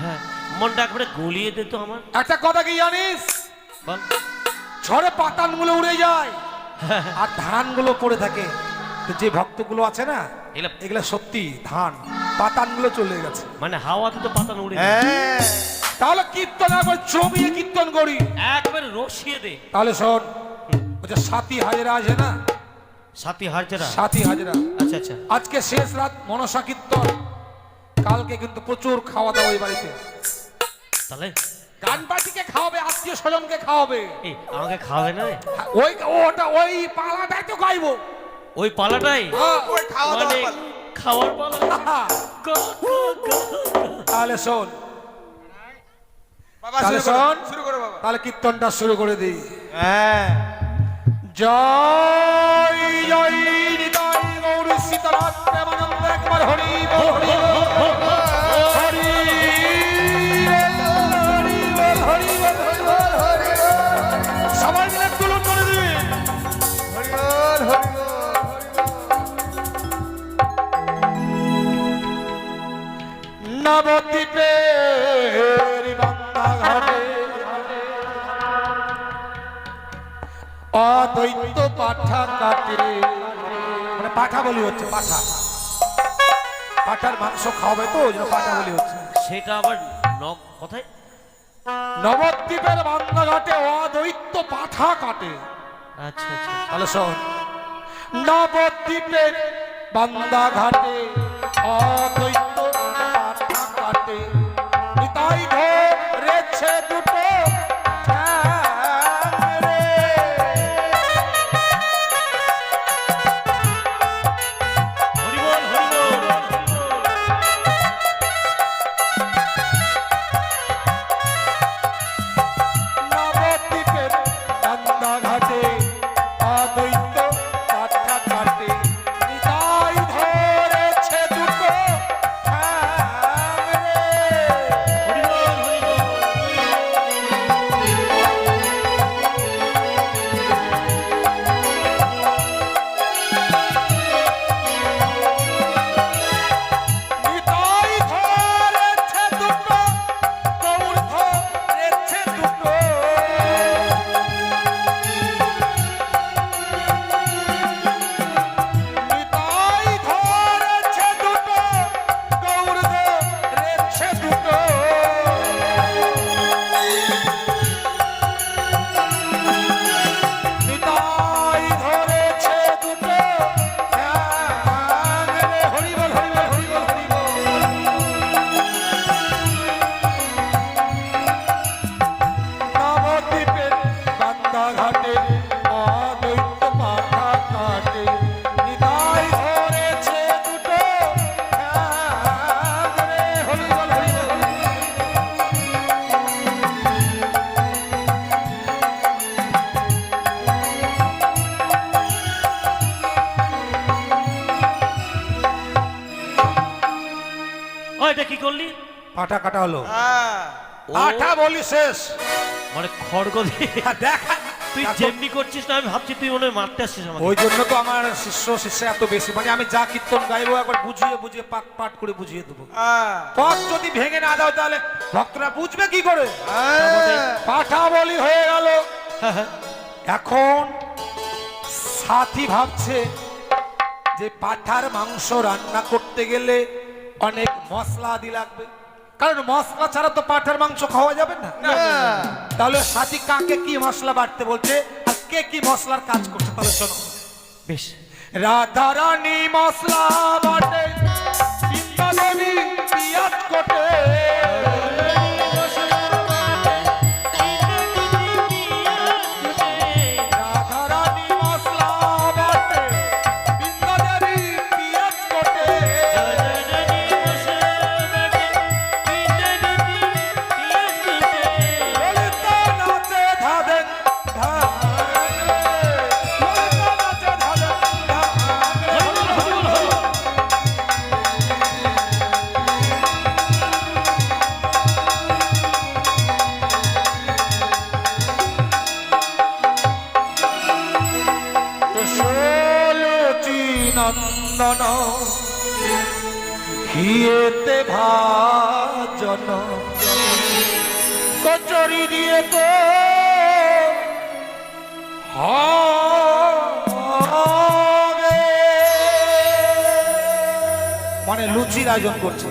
হ্যাঁ, মনটা একবারে গলিয়ে দে তো আমার। একটা কথা কি জানিস, বল। ঝড়ে পাতানগুলো উড়ে যায় আর ধানগুলো পড়ে থাকে। তো যে ভক্তগুলো আছে না, এগুলা সত্যি ধান, পাতানগুলো চলে গেছে। মানে হাওয়াতে তো পাতা উড়ে যায়। হ্যাঁ, তাহলে কীর্তন একবার জমিয়ে কীর্তন করি, একবারে রসিয়ে দে। তাহলে শোন, ওই যে সাথী হাজরা আছে না, সাথী হাজরা। সাথী হাজরা, আচ্ছা আচ্ছা। আজকে শেষ রাত মনসা কীর্তন, কালকে কিন্তু প্রচুর খাওয়া দাওয়া ওই বাড়িতে। তাহলে গান পার্টিকে খাওয়াবে, আত্মীয় স্বজনকে খাওয়াবে। এই আমাকে খাওয়াবে না রে? ওই ওটা ওই পালাটাই তো খাইবো। ওই পালাটাই হ্যাঁ, ওই খাওয়া মানে দাওয়া পালা। খাওয়ার পালা। তাহলে শোন, বাবা তাহলে শুরু করো, শোন। শুরু করো বাবা। তাহলে কীর্তনটা শুরু করে দিই। হ্যাঁ, জয় জয় নিতাই গৌর সীতারাম প্রেমানন্দ, একবার হরি বল, হরি বল, হরি বল, হরি বল, হরি বল, হরি বল। সবাই মিলে তুলন করে দিবি। হরি বল, হরি বল। নবদ্বীপের বাংলা ঘাটে অদ্বৈত পাঠা কাটে, মানে পাঠা বলি হচ্ছে, পাঠা, পাঠার মাংস খাওয়াবে তো, ওই জন্য পাঠা বলি হচ্ছে। সেটা আবার কোথায়? নবদ্বীপের বাংলা ঘাটে অদ্বৈত পাঠা কাটে। আচ্ছা আচ্ছা। তাহলে শোন, নবদ্বীপের বান্দা ঘাটে অদ্বৈত পাঠা কাটে, নিতাই ধরেছে দুটো ঠ্যাং রে। হরি বল, হরি বল, হরি বল। নবদ্বীপের বান্দা ঘাটে অদ্বৈত পাঠা কাটে, নিতাই ধরেছে দুটো ঠ্যাং রে। হরি বল, হরি বল। নিতাই ধরেছে দুটো, গৌর ধরেছে দুটো। নিতাই ধরেছে দুটো, গৌর ধরেছে দুটো। নিতাই ধরেছে দুটো ঠ্যাং রে। হরি বল, হরি বল, হরি বল, হরি বল। নবদ্বীপের বান্দা ঘাটে অদ্বৈত পাঠা কাটে, নিতাই ধরেছে দুটো ঠ্যাং রে। হরি বল, হরি বল, হরি বল। ও, এটা কি করলি? পাঠা কাটা হলো, হ্যাঁ, পাঠা বলি শেষ। মানে খড়গ দিয়ে দেখা, তুই যেমনি করছিস না, আমি ভাবছি তুই মনে হয় মারতে আসছিস আমাকে। ওই জন্য তো আমার শিষ্য শিষ্যা এত বেশি, মানে আমি যা কীর্তন গাইবো একবার বুঝিয়ে বুঝিয়ে পাঠ পাঠ করে বুঝিয়ে দেবো। হ্যাঁ, পথ যদি ভেঙে না দাও তাহলে ভক্তরা বুঝবে কি করে? হ্যাঁ। পাঠা বলি হয়ে গেল। এখন সাথী ভাবছে যে পাঠার মাংস রান্না করতে গেলে অনেক মশলা আদি লাগবে, কারণ মশলা ছাড়া তো পাঠার মাংস খাওয়া যাবে না। তাহলে সাথী কাকে কি মশলা বাটতে বলছে আর কে কি মশলার কাজ করছে, তাহলে শোনো। বেশ। রাধা রানী মশলা বাটে, বৃন্দা দেবী পিয়াজ কোটে। রাধা রানী মশলা বাটে, বৃন্দা দেবী পিয়াজ কোটে। ললিতা নাচে ধাদেন ধান রে, ললিতা নাচে ধাদেন ধান রে। নন্দন ঘিয়েতে ভাজন কচুরি দিয়ে তো হবে। মানে লুচির আয়োজন করছে,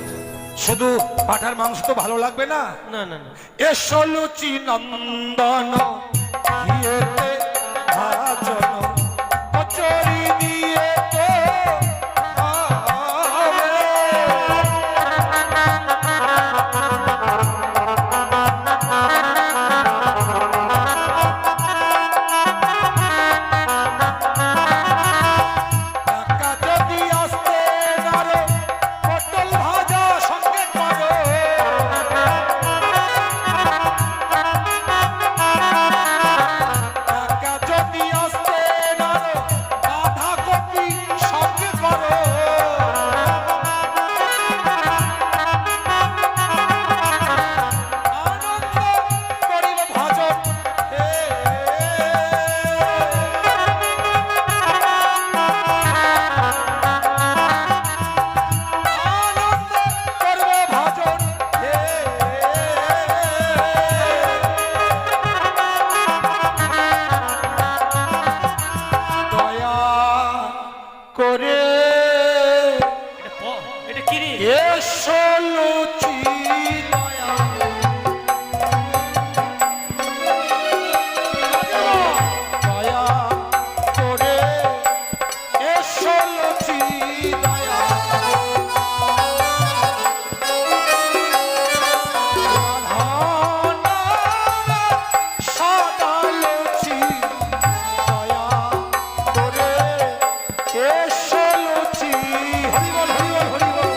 শুধু পাঠার মাংস তো ভালো লাগবে না। না না না, এসো লুচি নন্দন ঘিয়েতে ভাজন কচুরি দিয়ে তো হবে। টাকা যদি আসতে না রে, পটল ভাজা সঙ্গে করো। টাকা যদি আসতে না রে, বাঁধাকপি সঙ্গে করো। আনন্দ করিল ভজন হে। আনন্দ করবে ভজন হে। দয়া করে এটা কি রে? এসো লুচি দয়া দয়া করে এসো লুচি দয়া সাদা লুচি দয়া করে এসো লুচি। হরি বল হরি বল হরি বল।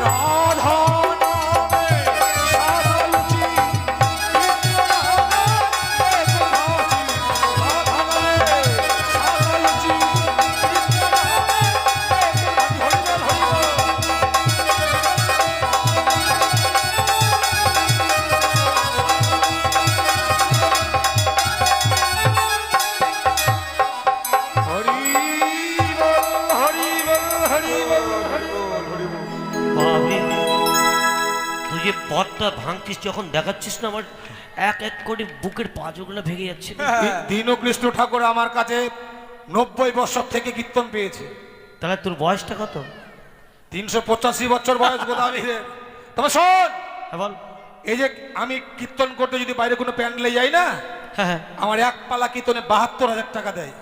রাধা নামে সাদা লুচি, কৃষ্ণ নামে এক ভাজি। রাধা নামে সাদা লুচি, কৃষ্ণ নামে এক ভাজি। হরি বল হরি বল। হরি বল হরি বল হরি বল হরি বল হরি বল। বাবরে, তুই যে পথটা ভাঙছিস যখন দেখাচ্ছিস না, আমার এক এক করে বুকের পাঁজগুলো ভেঙে যাচ্ছে। দীনকৃষ্ণ ঠাকুর আমার কাছে 90 বছর থেকে কীর্তন পেয়েছে। তাহলে তোর বয়সটা কত? 385 বছর বয়স গোদাবরীর। তবে শোন, হ্যাঁ বল। এই যে আমি কীর্তন করতে যদি বাইরে কোনো প্যান্ডেলে যাই না, হ্যাঁ হ্যাঁ, আমার এক পালা কীর্তনে 72,000 টাকা দেয়।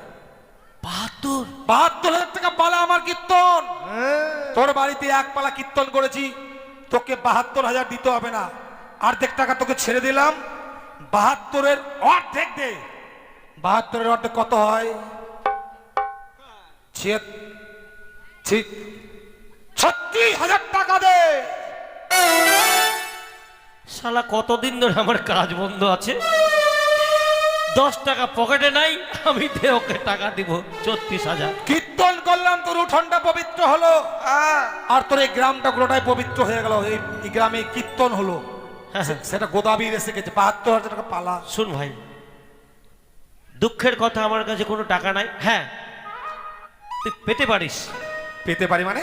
72? 72,000 টাকা পালা আমার কীর্তন। তোর বাড়িতে এক পালা কীর্তন করেছি, তোকে 72,000 দিতে হবে না, অর্ধেক টাকা তোকে ছেড়ে দিলাম। 72-এর অর্ধেক দে। 72-এর অর্ধেক কত হয়? 36,000 টাকা দে। শালা কতদিন ধরে আমার কাজ বন্ধ আছে, 10 টাকা পকেটে নাই, আমি দে ওকে টাকা দিব 34,000। কীর্তন করলাম, তোর উঠোনটা পবিত্র হলো, আর তোর এই গ্রামটা পুরোটাই পবিত্র হয়ে গেল। এই গ্রামে কীর্তন হলো, সেটা গোদাবরী এসে গেছে। 72,000 টাকা পালা। শুন ভাই, দুঃখের কথা, আমার কাছে কোনো টাকা নাই। হ্যাঁ, তুই পেতে পারিস। পেতে পারি মানে?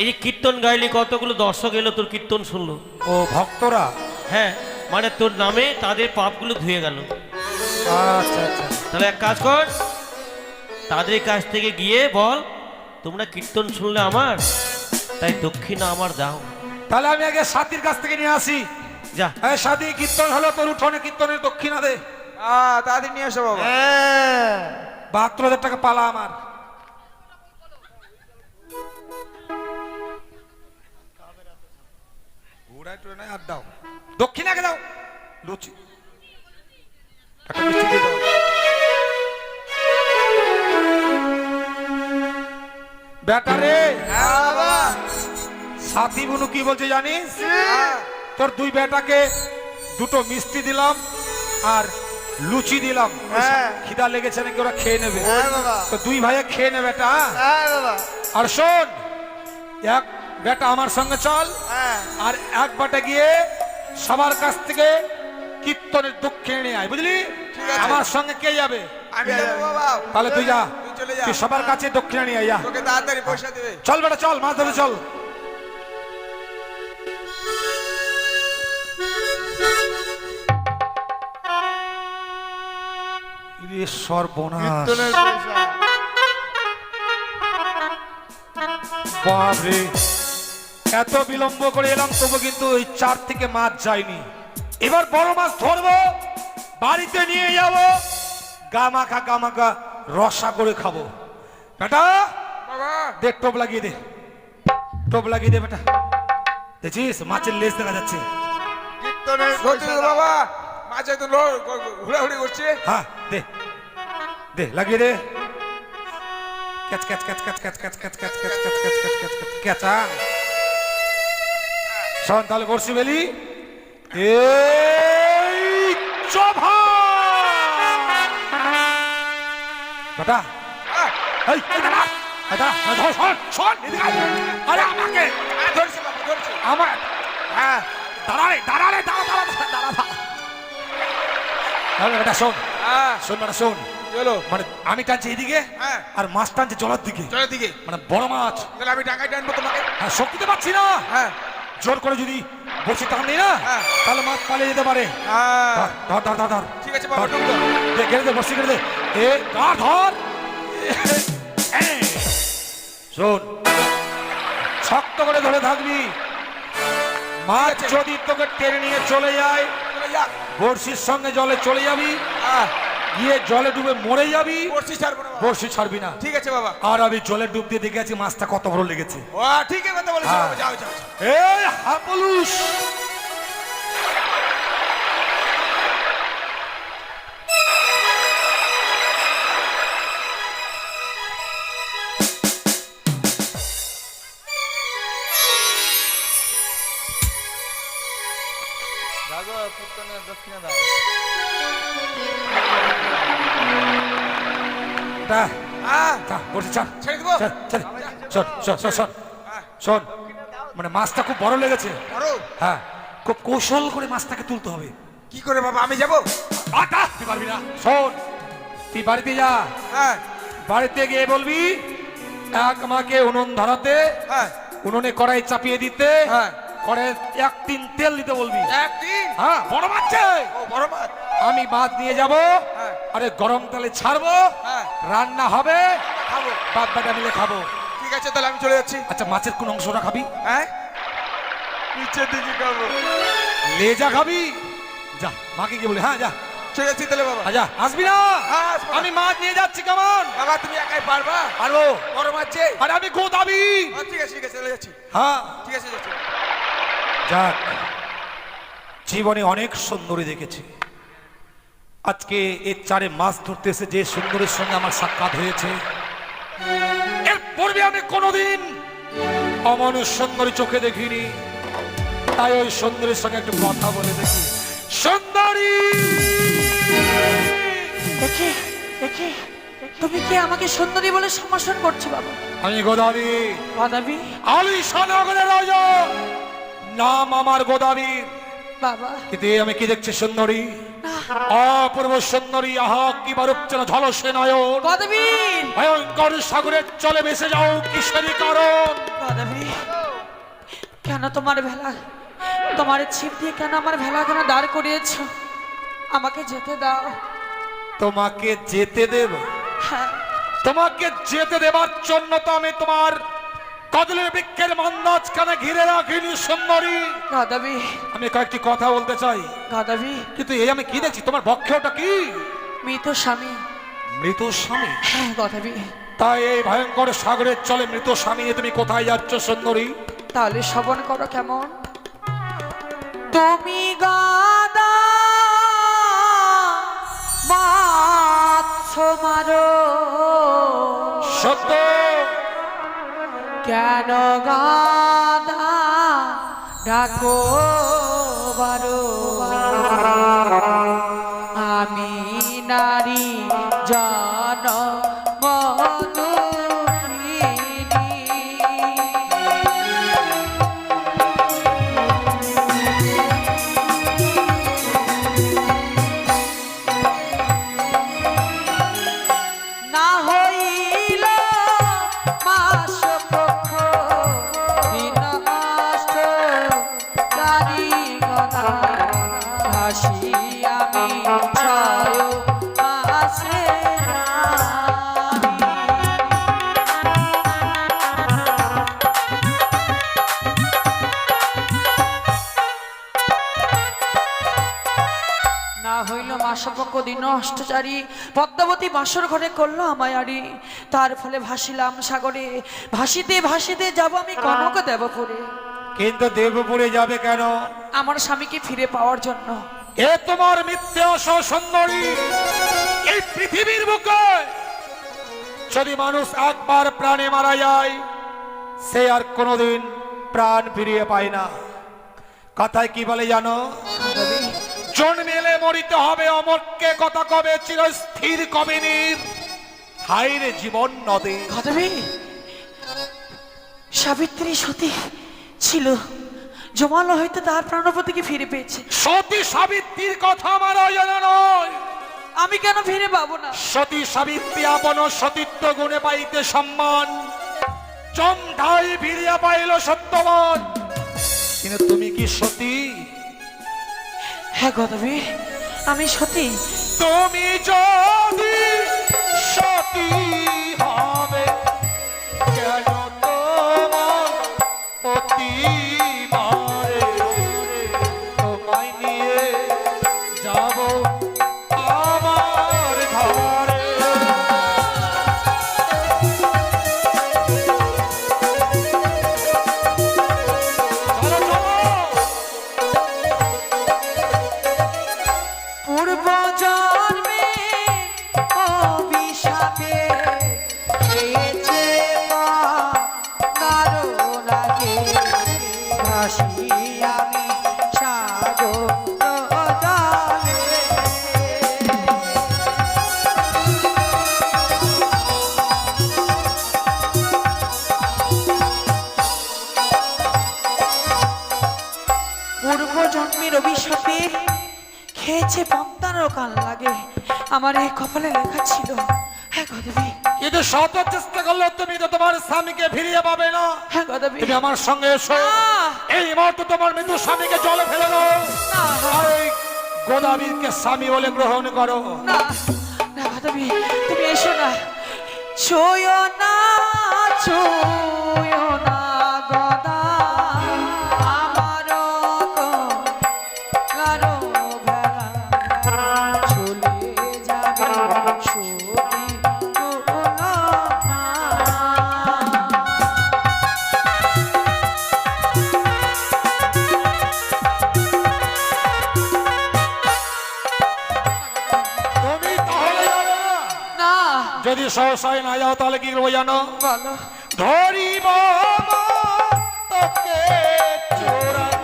এই যে কীর্তন গাইলি, কতগুলো দর্শক এলো তোর কীর্তন শুনলো। ও ভক্তরা? হ্যাঁ, মানে তোর নামে তাদের পাপগুলো ধুয়ে গেল। আচ্ছা আচ্ছা। তাহলে এক কাজ কর, তাদের কাছ থেকে গিয়ে বল, তোমরা কীর্তন শুনলে আমার, তাই দক্ষিণা আমার দাও। তাহলে আমি আগে সাথীর কাছ থেকে নিয়ে আসি। যা। এই সাথী, কীর্তন হলো, তোর উঠোনে কীর্তনের দক্ষিণা দে। তাড়াতাড়ি নিয়ে এসো বাবা। 72,000 টাকা পালা আমার। আর দাও, দক্ষিণাকে দাও। লুচি একটা মিষ্টি দিয়ে দাও। বেটা রে, সাথী বুনু কি বলছে জানিস? তোর দুই বেটাকে দুটো মিষ্টি দিলাম আর লুচি দিলাম। খিদা লেগেছে নাকি, ওরা খেয়ে নেবে। তো দুই ভাইয়ে খেয়ে নেবে বেটা। আর শোন, এক বেটা আমার সঙ্গে চল, আর এক বেটা গিয়ে সবার কাছ থেকে কীর্তনের দক্ষিণে নিয়ে আয়, বুঝলি? ঠিক আছে। আমার সঙ্গে কে যাবে? আমি যাবো বাবা। তাহলে তুই যা, তুই চলে যা। তুই সবার কাছে দক্ষিণা নিয়ে আয়, যা। তোকে তাড়াতাড়ি পয়সা দেবে। চল বেটা চল, মাছ ধরে চল। ইরে সর্বনাশ, বাপরে, এত বিলম্ব করে এলাম তবু কিন্তু ওই 4 থেকে মাছ যায়নি। এবার বড় মাছ ধরবো, বাড়িতে নিয়ে যাব, গামাখা রসা করে খাবো। বেটা বাবা দে, টোপ লাগিয়ে দে, টোপ লাগিয়ে দে বেটা। দেখছিস মাছের লেজ দেখা যাচ্ছে। সত্যি তো বাবা, মাছ একদম ঘোরাঘুরি করছে। হ্যাঁ দে দে, লাগিয়ে দে। Catch catch catch catch catch catch catch catch catch catch catch catch catch catch ক্যাচা। শোন তাহলে বর্ষি বেলি, এই চভা বেটা, আহ, এই এই দাঁড়া, এই দাঁড়া, ধর, শোন শোন এদিকে আয়। আরে আমাকে ধরছে বাবা, ধরছে। আমার, হ্যাঁ দাঁড়া রে, দাঁড়া রে, দাঁড়া দাঁড়া দাঁড়া দাঁড়া। তাহলে বেটা শোন, হ্যাঁ, শোন বেটা শোন, চলো। মানে আমি টানছি এইদিকে হ্যাঁ। আর মাছ টানছে জলের দিকে, চলের দিকে। মানে বড় মাছ। তাহলে আমি টাকায় টানবো তোমাকে। হ্যাঁ, শক্তিতে পাচ্ছি না, হ্যাঁ জোর করে যদি বসে টান দিই না হ্যাঁ। তাহলে মাছ পালিয়ে যেতে পারে। হ্যাঁ, ধর ধর ধর ধর ধর, ঠিক আছে বাবা, ধর। ঢুক দাও। দে, গেড়ে দে, বসে গেড়ে দে, এ ধর ধর। শোন, শক্ত করে ধরে থাকবি, মাছ যদি তোকে টেনে নিয়ে চলে যায়, চলে যা। বড়শির সঙ্গে জলে চলে যাবি, আহ, গিয়ে জলে ডুবে মরে যাবি, বড়শি ছাড়বো না বাবা। বড়শি ছাড়বি না। ঠিক আছে বাবা। আর আমি জলে ডুব দিয়ে দেখে আছি মাছটা কত বড় লেগেছে। ও ঠিকই কথা বলেছো হ্যাঁ। বাবা, যাও যাও যাও। এই হাপলুস, তা হ্যাঁ, তা বসে চল, ছেড়ে দেবো। চল চল, শোন শোন শোন শোন হ্যাঁ, শোন, মানে মাছটা খুব বড় লেগেছে। ধরো। হ্যাঁ, খুব কৌশল করে মাছটাকে তুলতে হবে। কি করে বাবা, আমি যাবো? আটা তুই পারবি না। শোন, তুই বাড়িতে যা, হ্যাঁ বাড়িতে গিয়ে বলবি এক আমাকে উনুন ধরাতে, হ্যাঁ উনুনে কড়াই চাপিয়ে দিতে, হ্যাঁ। কড়াই 1 টিন তেল দিতে বলবি। একদিন। হ্যাঁ, বড় মাছ চাই। ও বড় মাছ। আমি মাছ নিয়ে যাব, হ্যাঁ। আরে গরম তেলে ছাড়বো, হ্যাঁ। রান্না হবে, খাবো। বাপ বেটা মিলে খাবো। ঠিক আছে তাহলে আমি চলে যাচ্ছি। আচ্ছা, মাছের কোন অংশটা খাবি? হ্যাঁ, নিচের দিকে খাবো। লেজা খাবি? যা মাকে গিয়ে বলে, হ্যাঁ যা, চলে যাচ্ছি তাহলে বাবা। যা, আসবি না? হ্যাঁ, আসবো না। আমি মাছ নিয়ে যাচ্ছি, কেমন? বাবা তুমি একাই পারবা? পারবো। বড় মাছ চাই। আরে আমি গোদাবি। ঠিক আছে ঠিক আছে, চলে যাচ্ছি। হ্যাঁ, ঠিক আছে যাচ্ছি। যাক, জীবনে অনেক সুন্দরী দেখেছি, আজকে এর চারে মাছ ধরতে এসে যে সুন্দরীর সঙ্গে আমার সাক্ষাৎ হয়েছে, এর পূর্বে আমি কোনোদিন অমানুষ সুন্দরী চোখে দেখিনি। তাই ওই সুন্দরীর সঙ্গে একটু কথা বলে দেখি। সুন্দরী, দেখে দেখে তুমি কি আমাকে সুন্দরী বলে সম্ভাষণ করছো বাবা? আমি গোদাবি, গদাবি। আলিশানগরের রাজা, নাম আমার গোদাবি। বাবা কিন্তু এই আমি কি দেখছি সুন্দরী, না, অপূর্ব সুন্দরী, আহা কি বারুচ্চনা ঝলসে নয়ন, গদাবি ভয়ঙ্কর সাগরের চলে ভেসে যাও কিসেরই কারণ? গদাবি, কেন তোমার ভেলা, তোমার ছিপ দিয়ে কেন আমার ভেলা কেন দাঁড় করিয়েছো? আমাকে যেতে দাও। তোমাকে যেতে দেব? হ্যাঁ, তোমাকে যেতে দেবার জন্য তো আমি তোমার কদলের বৃক্ষের মান্দাজখানে ঘিরে রাখিনি সুন্দরী। গদাবি আমি কয়েকটি কথা বলতে চাই, গদাবি, কিন্তু এই আমি কি দেখছি, তোমার বক্ষটা কি? মৃত স্বামী। মৃত স্বামী? হ্যাঁ গদাবি। তাই এই ভয়ঙ্কর সাগরের চলে মৃত স্বামী নিয়ে তুমি কোথায় যাচ্ছ সুন্দরী? তাহলে শ্রবণ করো কেমন। তুমি গাদা মাছ মারো, সত্য কেন গাদা ডাকো বারো, আমি নারী জন হইল মাসপক্ষ দিন অষ্টচারী, পদ্মাবতী বাসর ঘরে করলো আমায়ারি। তার ফলে ভাসিলাম সাগরে, ভাসিতে ভাসিতে যাব আমি কনক দেবপুরে। কিন্তু দেবপুরে যাবে কেন? আমার স্বামীকে ফিরে পাওয়ার জন্য। এ তোমার মিথ্যে সুন্দরী। এই পৃথিবীর বুকে যদি মানুষ একবার প্রাণে মারা যায়, সে আর কোনোদিন প্রাণ ফিরিয়ে পায় না। কথায় কি বলে জানো? জন্মেলে মরিতে হবে অমরকে, কথা কবে চিরস্থির কবে নীর, হাইরে জীবন নদী। গদাবি, সাবিত্রী সতী ছিল, জমালো হইতে তার প্রাণপতিকে ফিরে পেয়েছে। সতী সাবিত্রীর কথা আমার জানা নয়। আমি কেন ফিরে পাবো না? সতী সাবিত্রী আপন সতীত্ব গুণে পাইতে সম্মান, চন্দ্রাই ফিরিয়া পাইল সত্যবান। কিন্তু তুমি কি সতী? হ্যাঁ গদাবি, আমি সতী। তুমি যদি সতী হবে, কেন তোমার পতি মারে তোমায় নিয়ে যাব আমার ঘরে। চলো চলো। পূর্ব জন্মে অভিশাপে খেয়েছে নারোরাগে, ভাসি আমি সাগর জলে। পূর্ব জন্মের অভিশাপে খেয়েছে পন্তারও কান লাগে, আমার এই কপালে লেখা ছিল। হ্যাঁ গদাবি, কিন্তু শত চেষ্টা করলে তুমি তো তোমার স্বামীকে ফিরিয়ে পাবে না। হ্যাঁ গদাবি। তুমি আমার সঙ্গে এসো। না। এই মুহূর্তে তোমার মৃত্যু স্বামীকে জলে ফেলে দাও, না, আর এই গোদাবীরকে স্বামী বলে গ্রহণ করো। না না গদাবি, তুমি এসো না, ছুঁয়ো না, ছুঁয়ো না গদা আমারও কারো বেলা, চলে যাবে সতী তুলনা। তুমি তাহলে যাবে না? না, যদি সহসায় না যাও তাহলে কি করবো জানো? বলো। ধরিব তোকে চোরাই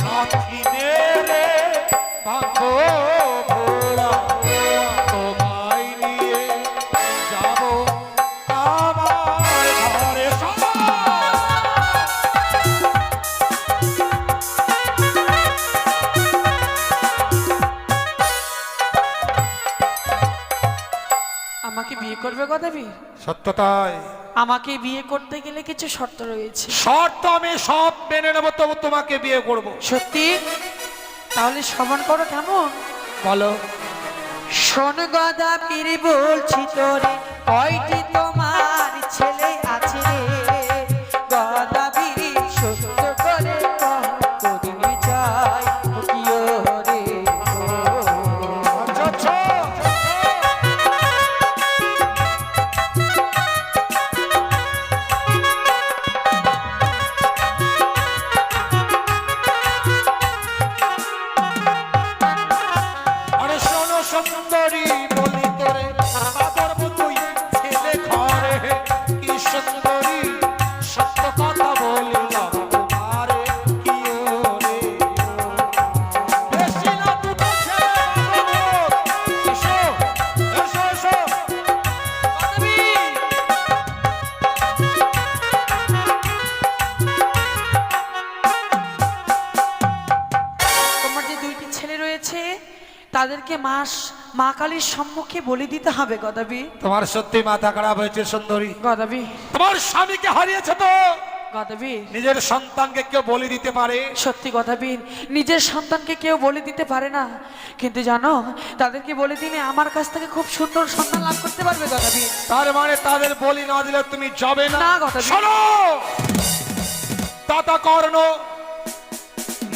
লাঠি মেরে ভাঙবো ঘোড়া, তোমায় নিয়ে যাব আমার ঘরে। আমাকে বিয়ে করবে গদাবি? সত্যতাই। আমাকে বিয়ে করতে গেলে কিছু শর্ত রয়েছে। শর্ত আমি সব মেনে নেবো, তবু তোমাকে বিয়ে করব। সত্যি? তাহলে শ্রবণ করো কেমন? বলো। শোন গদাবীর বলছি তোরে, কয়টি তোমার ছেলে আছে রে? গদাবীর সত্য করে কহ, কদিনে চাই কিও রে ও। আচ্ছা, আচ্ছা। আরে শোনো সুন্দরী, বলি তোরে বাদর বুতুই ছেলে ঘরে, কি সুন্দরী সত্য কথা বলিলাম তোমারে, কি ওরে বেশি না দুটো ছেলে বাবু। এসো এসো এসো। তোমার যে দুইটি ছেলে রয়েছে, তাদেরকে মা কালীর সম্মুখে বলি দিতে হবে গদাবি। তোমার সত্যি মাথা খারাপ হয়েছে সুন্দরী। গদাবি, তোমার স্বামীকে হারিয়েছে তো, গদাবি, নিজের সন্তানকে কেউ বলি দিতে পারে? সত্যি গদাবি, নিজের সন্তানকে কেউ বলে দিতে পারে না, কিন্তু জানো তাদেরকে বলে দিলে আমার কাছ থেকে খুব সুন্দর সন্তান লাভ করতে পারবে গদাবি। তার মানে তাদের বলি না দিলে তুমি যাবে না? না গদাবি। শোনো, দাতা কর্ণ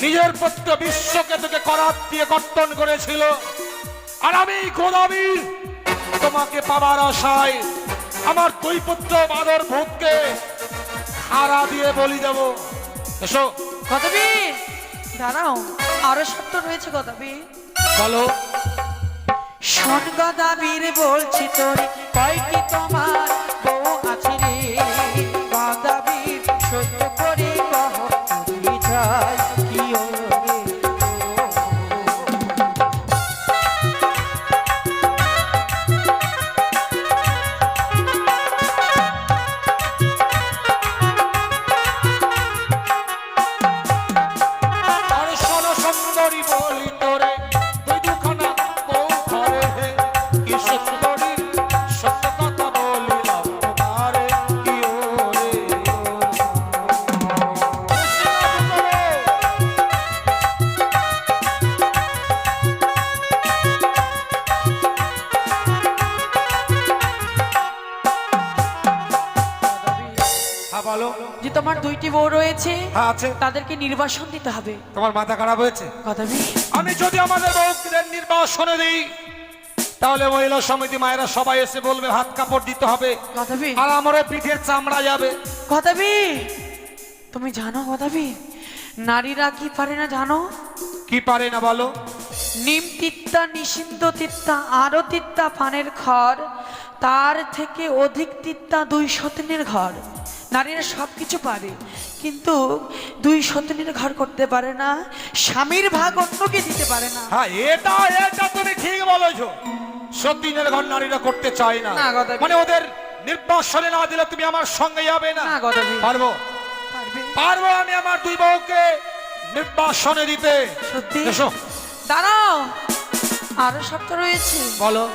নিজের পুত্র বিশ্বকে তোকে করাত দিয়ে কর্তন করেছিল, আর আমি গোদাবীর তোমাকে পাবার আশায় আমার দুই পুত্র বাদর ভূতকে খাড়া দিয়ে বলি দেব। এসো গদাবীর দাঁড়াও, আরো শর্ত রয়েছে গদাবীর। বলো। শোন গদাবীর বলছি তোরে, কয়টি তোমার বউ আছে রে? গদাবীর সত্য করে কহ, তুই যাই কি ও রে? আর শোনো সুন্দরী বলি তোরে, তুই দুখানা বউ ঘরে হে, কি সুন্দরী সত্য কথা বলিলাম তোমারে, কি ওরে হ্যাঁ বলো। যে তোমার দুইটি বউ রয়েছে, হ্যাঁ আছে। তাদেরকে নির্বাসন দিতে হবে তোমার মাথা খারাপ হয়েছে? গদাবীর। আমি যদি আমাদের বউদের নির্বাসনে দিই, তাহলে মহিলা সমিতি মায়েরা সবাই এসে বলবে হাত কাপড় দিতে হবে, গদাবীর আর আমারও পিঠের চামড়া যাবে। গদাবীর তুমি জানো গদাবীর, নারীরা কি পারে না জানো? কি পারে না বলো। নিম তিত্তা, নিষিদ্ধ তিত্তা, আরো তিত্তা পানের ঘর, তার থেকে অধিক তিত্তা দুই সতীনের ঘর। নারীরা সবকিছু পারে, কিন্তু দুই সতীনের ঘর করতে পারে না, স্বামীর ভাগ অন্যকে দিতে পারে না। হ্যাঁ এটা এটা তুমি ঠিক বলেছো। সতীনের ঘর নারীরা করতে চায় না, না, গদাবীর। মানে ওদের নির্বাসনে না দিলে তুমি আমার সঙ্গে যাবে না। না গদাবীর। পারবো পারবে? পারবো আমি আমার দুই বউকে নির্বাসনে দিতে। সত্যি? এসো দাঁড়াও, আরো শর্ত রয়েছে। বলো।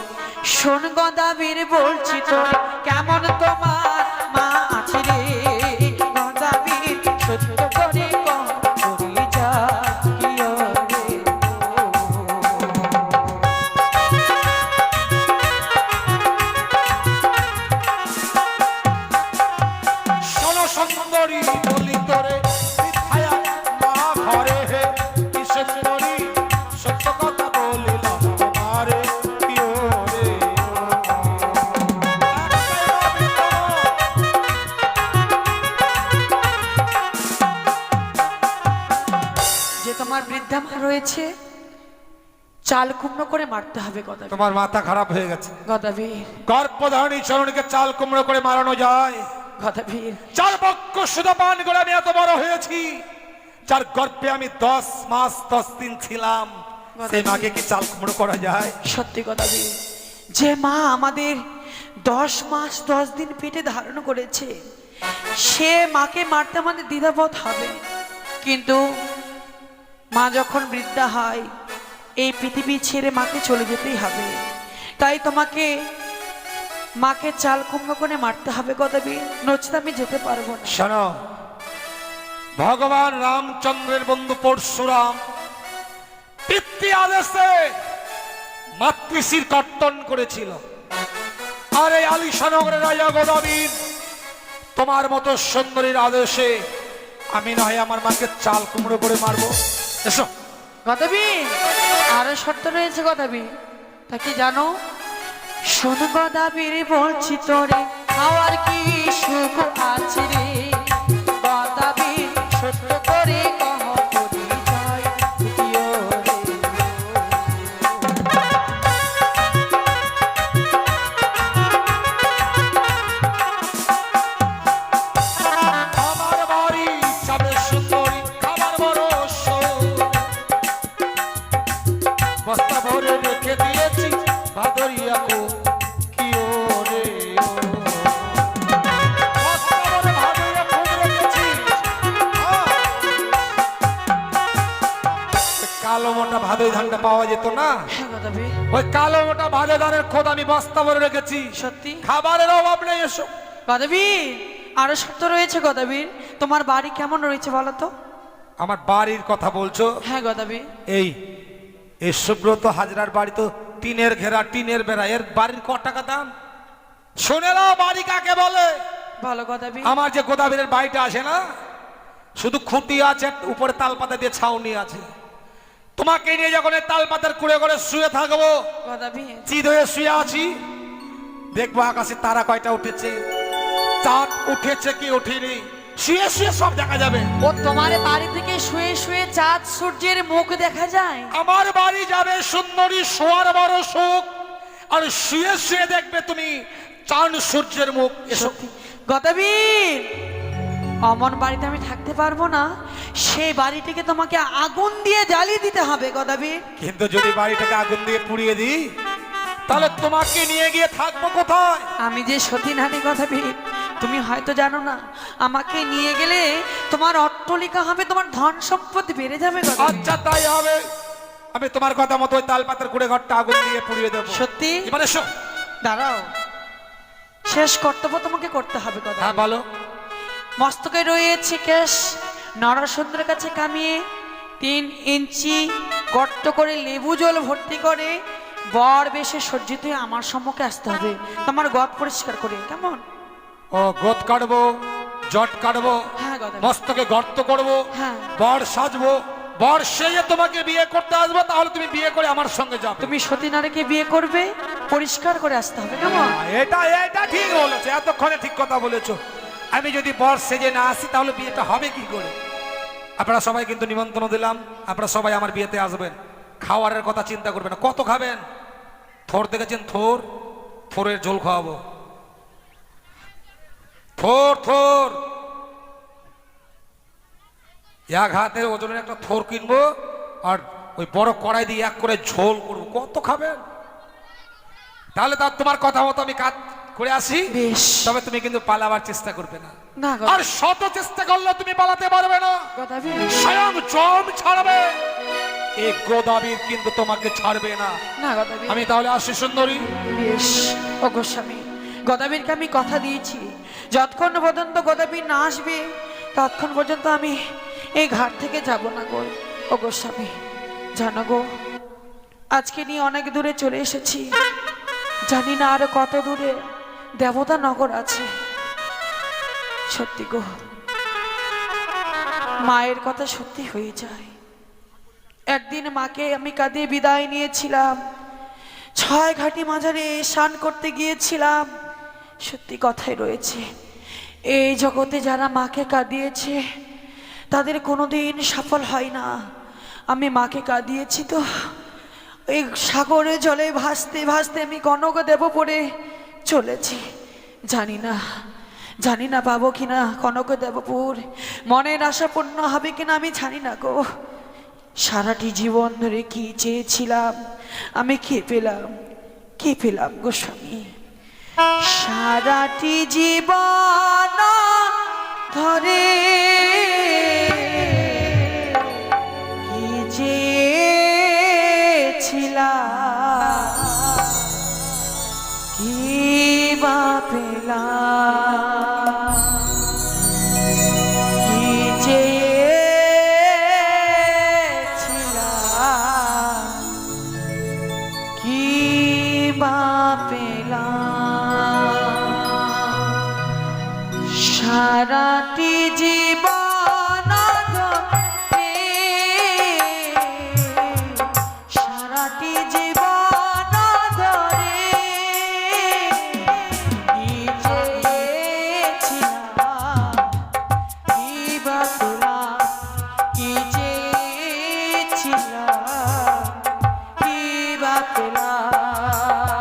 শোন গদাবীর বলছি তো, কেমন তোমার মা আছে রে? গদাবীর সত্য করে কহ, করি যা কি ও রে? শোনো সুন্দরী বলি তোরে, মিথ্যায়া মা ঘরে হে, কি সুন্দরী সত্য কথা বলিলাম তোমারে, কি ওরে যে তোমার বৃদ্ধা মা রয়েছে, চাল কুমড়ো করে মারতে হবে গদাবীর। তোমার মাথা খারাপ হয়ে গেছে। গদাবীর গর্ভধারণী চরণকে চাল কুমড়ো করে মারানো যায়? গদাবীর চার পক্ষ সুদা পান করে আমি এত বড় হয়েছি, যার গর্ভে আমি 10 মাস 10 দিন ছিলাম, সেই মাকে কি চাল কুমড়ো করা যায়? সত্যি গদাবীর, যে মা আমাদের 10 মাস 10 দিন পেটে ধারণ করেছে, সে মাকে মারতে আমাদের দ্বিধাবোধ হবে, কিন্তু মা যখন বৃদ্ধা হয়, এই পৃথিবী ছেড়ে মাকে চলে যেতেই হবে। তাই তোমাকে মাকে চাল কুমড়ো করে মারতে হবে গদাবীর, নচেত আমি যেতে পারবো না। শোনো, ভগবান রামচন্দ্রের বন্ধু পরশুরাম পিতৃ আদেশে মাতৃশির কর্তন করেছিল, আর এই আলিশানগরের রাজা গদাবীর তোমার মতো সুন্দরীর আদেশে আমি নয় আমার মাকে চাল কুমড়ো করে মারবো। এসো। গদাবীর আরো শর্ত রয়েছে গদাবীর, তা কি জানো? শোন গদাবীর বলছি তোরে, খাওয়ার কি সুখ আছে রে? গদাবীর সত্য করে কহ, করি যাই কি ও রে? আমার বাড়ি যাবে সুন্দরী, খাবার বড় বস্তা ভরে রেখে দিয়েছি ভাদরিয়াকে, কি ওরে বস্তা ভরে ভাদরিয়া খুব রেখেছি। কালো মোটা ভাদই ধানটা পাওয়া যেত না, হ্যাঁ গদাবীর ওই কালো মোটা ভাদে ধানের খোদ আমি বস্তা ভরে রেখেছি, সত্যি? খাবারের অভাব নেই। এসো। গদাবীর আরো শর্ত রয়েছে গদাবীর, তোমার বাড়ি কেমন রয়েছে বলো তো? আমার বাড়ির কথা বলছো? হ্যাঁ গদাবীর। এই সুব্রত হাজরার বাড়ি তো টিনের ঘেরা, টিনের বেড়া, এর বাড়ির ক টাকা দাম? শুনে নাও বাড়ি কাকে বলে। ভালো গদাবীর। আমার যে গোদাবীরের বাড়িটা আছে না, শুধু খুঁটি আছে, উপরে তালপাতা দিয়ে ছাউনি আছে, তোমাকে নিয়ে যখন এই তাল পাতার কুড়ে করে শুয়ে থাকবো, গদাবীর চিত হয়ে শুয়ে আছি, দেখবো আকাশে তারা কয়টা উঠেছে, চাঁদ উঠেছে কি ওঠেনি, শুয়ে শুয়ে সব দেখা যাবে। ও তোমার বাড়ি থেকে শুয়ে শুয়ে চাঁদ সূর্যের মুখ দেখা যায়? আমার বাড়ি যাবে সুন্দরী শোয়ার বড় সুখ, আর শুয়ে শুয়ে দেখবে তুমি চাঁদ সূর্যের মুখ। এসব গদাবীর, অমন বাড়িতে আমি থাকতে পারবো না, সেই বাড়িটিকে তোমাকে আগুন দিয়ে জ্বালিয়ে দিতে হবে গদাবীর। কিন্তু যদি বাড়িটাকে আগুন দিয়ে পুড়িয়ে দিই, তাহলে তোমাকে নিয়ে গিয়ে থাকবো কোথায়? আমি যে সতী নারী গদাবীর, তুমি হয়তো জানো না, আমাকে নিয়ে গেলে তোমার অট্টালিকা হবে, তোমার ধন সম্পত্তি বেড়ে যাবে গদাবীর। আচ্ছা তাই হবে, আমি তোমার কথা মতো ওই তাল পাতার কুড়ে ঘরটা আগুন দিয়ে পুড়িয়ে দেবো। সত্যি? এবারে এসো। দাঁড়াও, শেষ কর্তব্য তোমাকে করতে হবে হ্যাঁ গদাবীর। বলো। মস্তকে রয়েছে কেশ, নরসুন্দরের কাছে কামিয়ে 3 ইঞ্চি গর্ত করে লেবু জল ভর্তি করে বর বেশে সজ্জিত হয়ে আমার সম্মুখে আসতে হবে, তোমার গদ পরিষ্কার করে, কেমন? ও গোদ কাটবো, জট কাটবো, হ্যাঁ গদাবীর। মস্তকে গর্ত করবো, হ্যাঁ। বর সাজবো, বর সেজে তোমাকে বিয়ে করতে আসবো, তাহলে তুমি বিয়ে করে আমার সঙ্গে যাবে। তুমি সতী নারীকে বিয়ে করবে, পরিষ্কার করে আসতে হবে, কেমন? এটা এটা ঠিক বলেছো, এতক্ষণে ঠিক কথা বলেছো। আমি যদি বর সেজে না আসি তাহলে বিয়েটা হবে কি করে? আপনারা সবাই কিন্তু নিমন্ত্রণ দিলাম, আপনারা সবাই আমার বিয়েতে আসবেন। খাওয়ারের কথা চিন্তা করবেন না। কত খাবেন? থোর দেখেছেন? থোর, থোরের ঝোল খাওয়াবো। থোর থোর এক হাতের ওজনের একটা থোর কিনবো, আর ওই বড় কড়াই দিয়ে এক করে ঝোল করবো। কত খাবেন? তাহলে তার তোমার কথা মতো আমি কাজ করে আসি। বেশ। তবে তুমি কিন্তু পালাবার চেষ্টা করবে না, না আর শত চেষ্টা করলে তুমি পালাতে পারবে না। গদাবীর, স্বয়ং জম ছাড়বে, এই গোদাবীর কিন্তু তোমাকে ছাড়বে না। না গদাবীর। আমি তাহলে আসি সুন্দরী। বেশ, ও গোস্বামী, গদাবীরকে আমি কথা দিয়েছি, যতক্ষণ পর্যন্ত গদাবীর না আসবে ততক্ষণ পর্যন্ত আমি এই ঘাট থেকে যাব না গো। ও গোস্বামী, জানো গো, আজকে নিয়ে অনেক দূরে চলে এসেছি, জানি না আর কত দূরে দেবতা নগর আছে। সত্যি গো, মায়ের কথা সত্যি হয়ে যায়। একদিন মাকে আমি কাঁদিয়ে বিদায় নিয়েছিলাম, 6 ঘাটি মাঝারে স্নান করতে গিয়েছিলাম। সত্যি কথাই রয়েছে, এই জগতে যারা মাকে কাঁদিয়েছে তাদের কোনোদিন সফল হয় না। আমি মাকে কাঁদিয়েছি তো, এই সাগরে জলে ভাসতে ভাসতে আমি কনক দেব পড়ে চলেছি। জানি না পাবো কিনা কনক দেবপুর, মনের আশা পূর্ণ হবে কিনা আমি জানি না গো। সারাটি জীবন ধরে কি চেয়েছিলাম, আমি কে পেলাম গোস্বামী। সারাটি জীবন ধরে কি চেয়েছিলাম, কি বা পেলাম, কি চেয়েছিলাম, কি বা পেলাম। সারাটি জীবন ধরে, সারাটি জীবন ধরে কি চেয়েছিলাম, কি বা পেলাম, কি চেয়েছিলাম, কি বা পেলাম।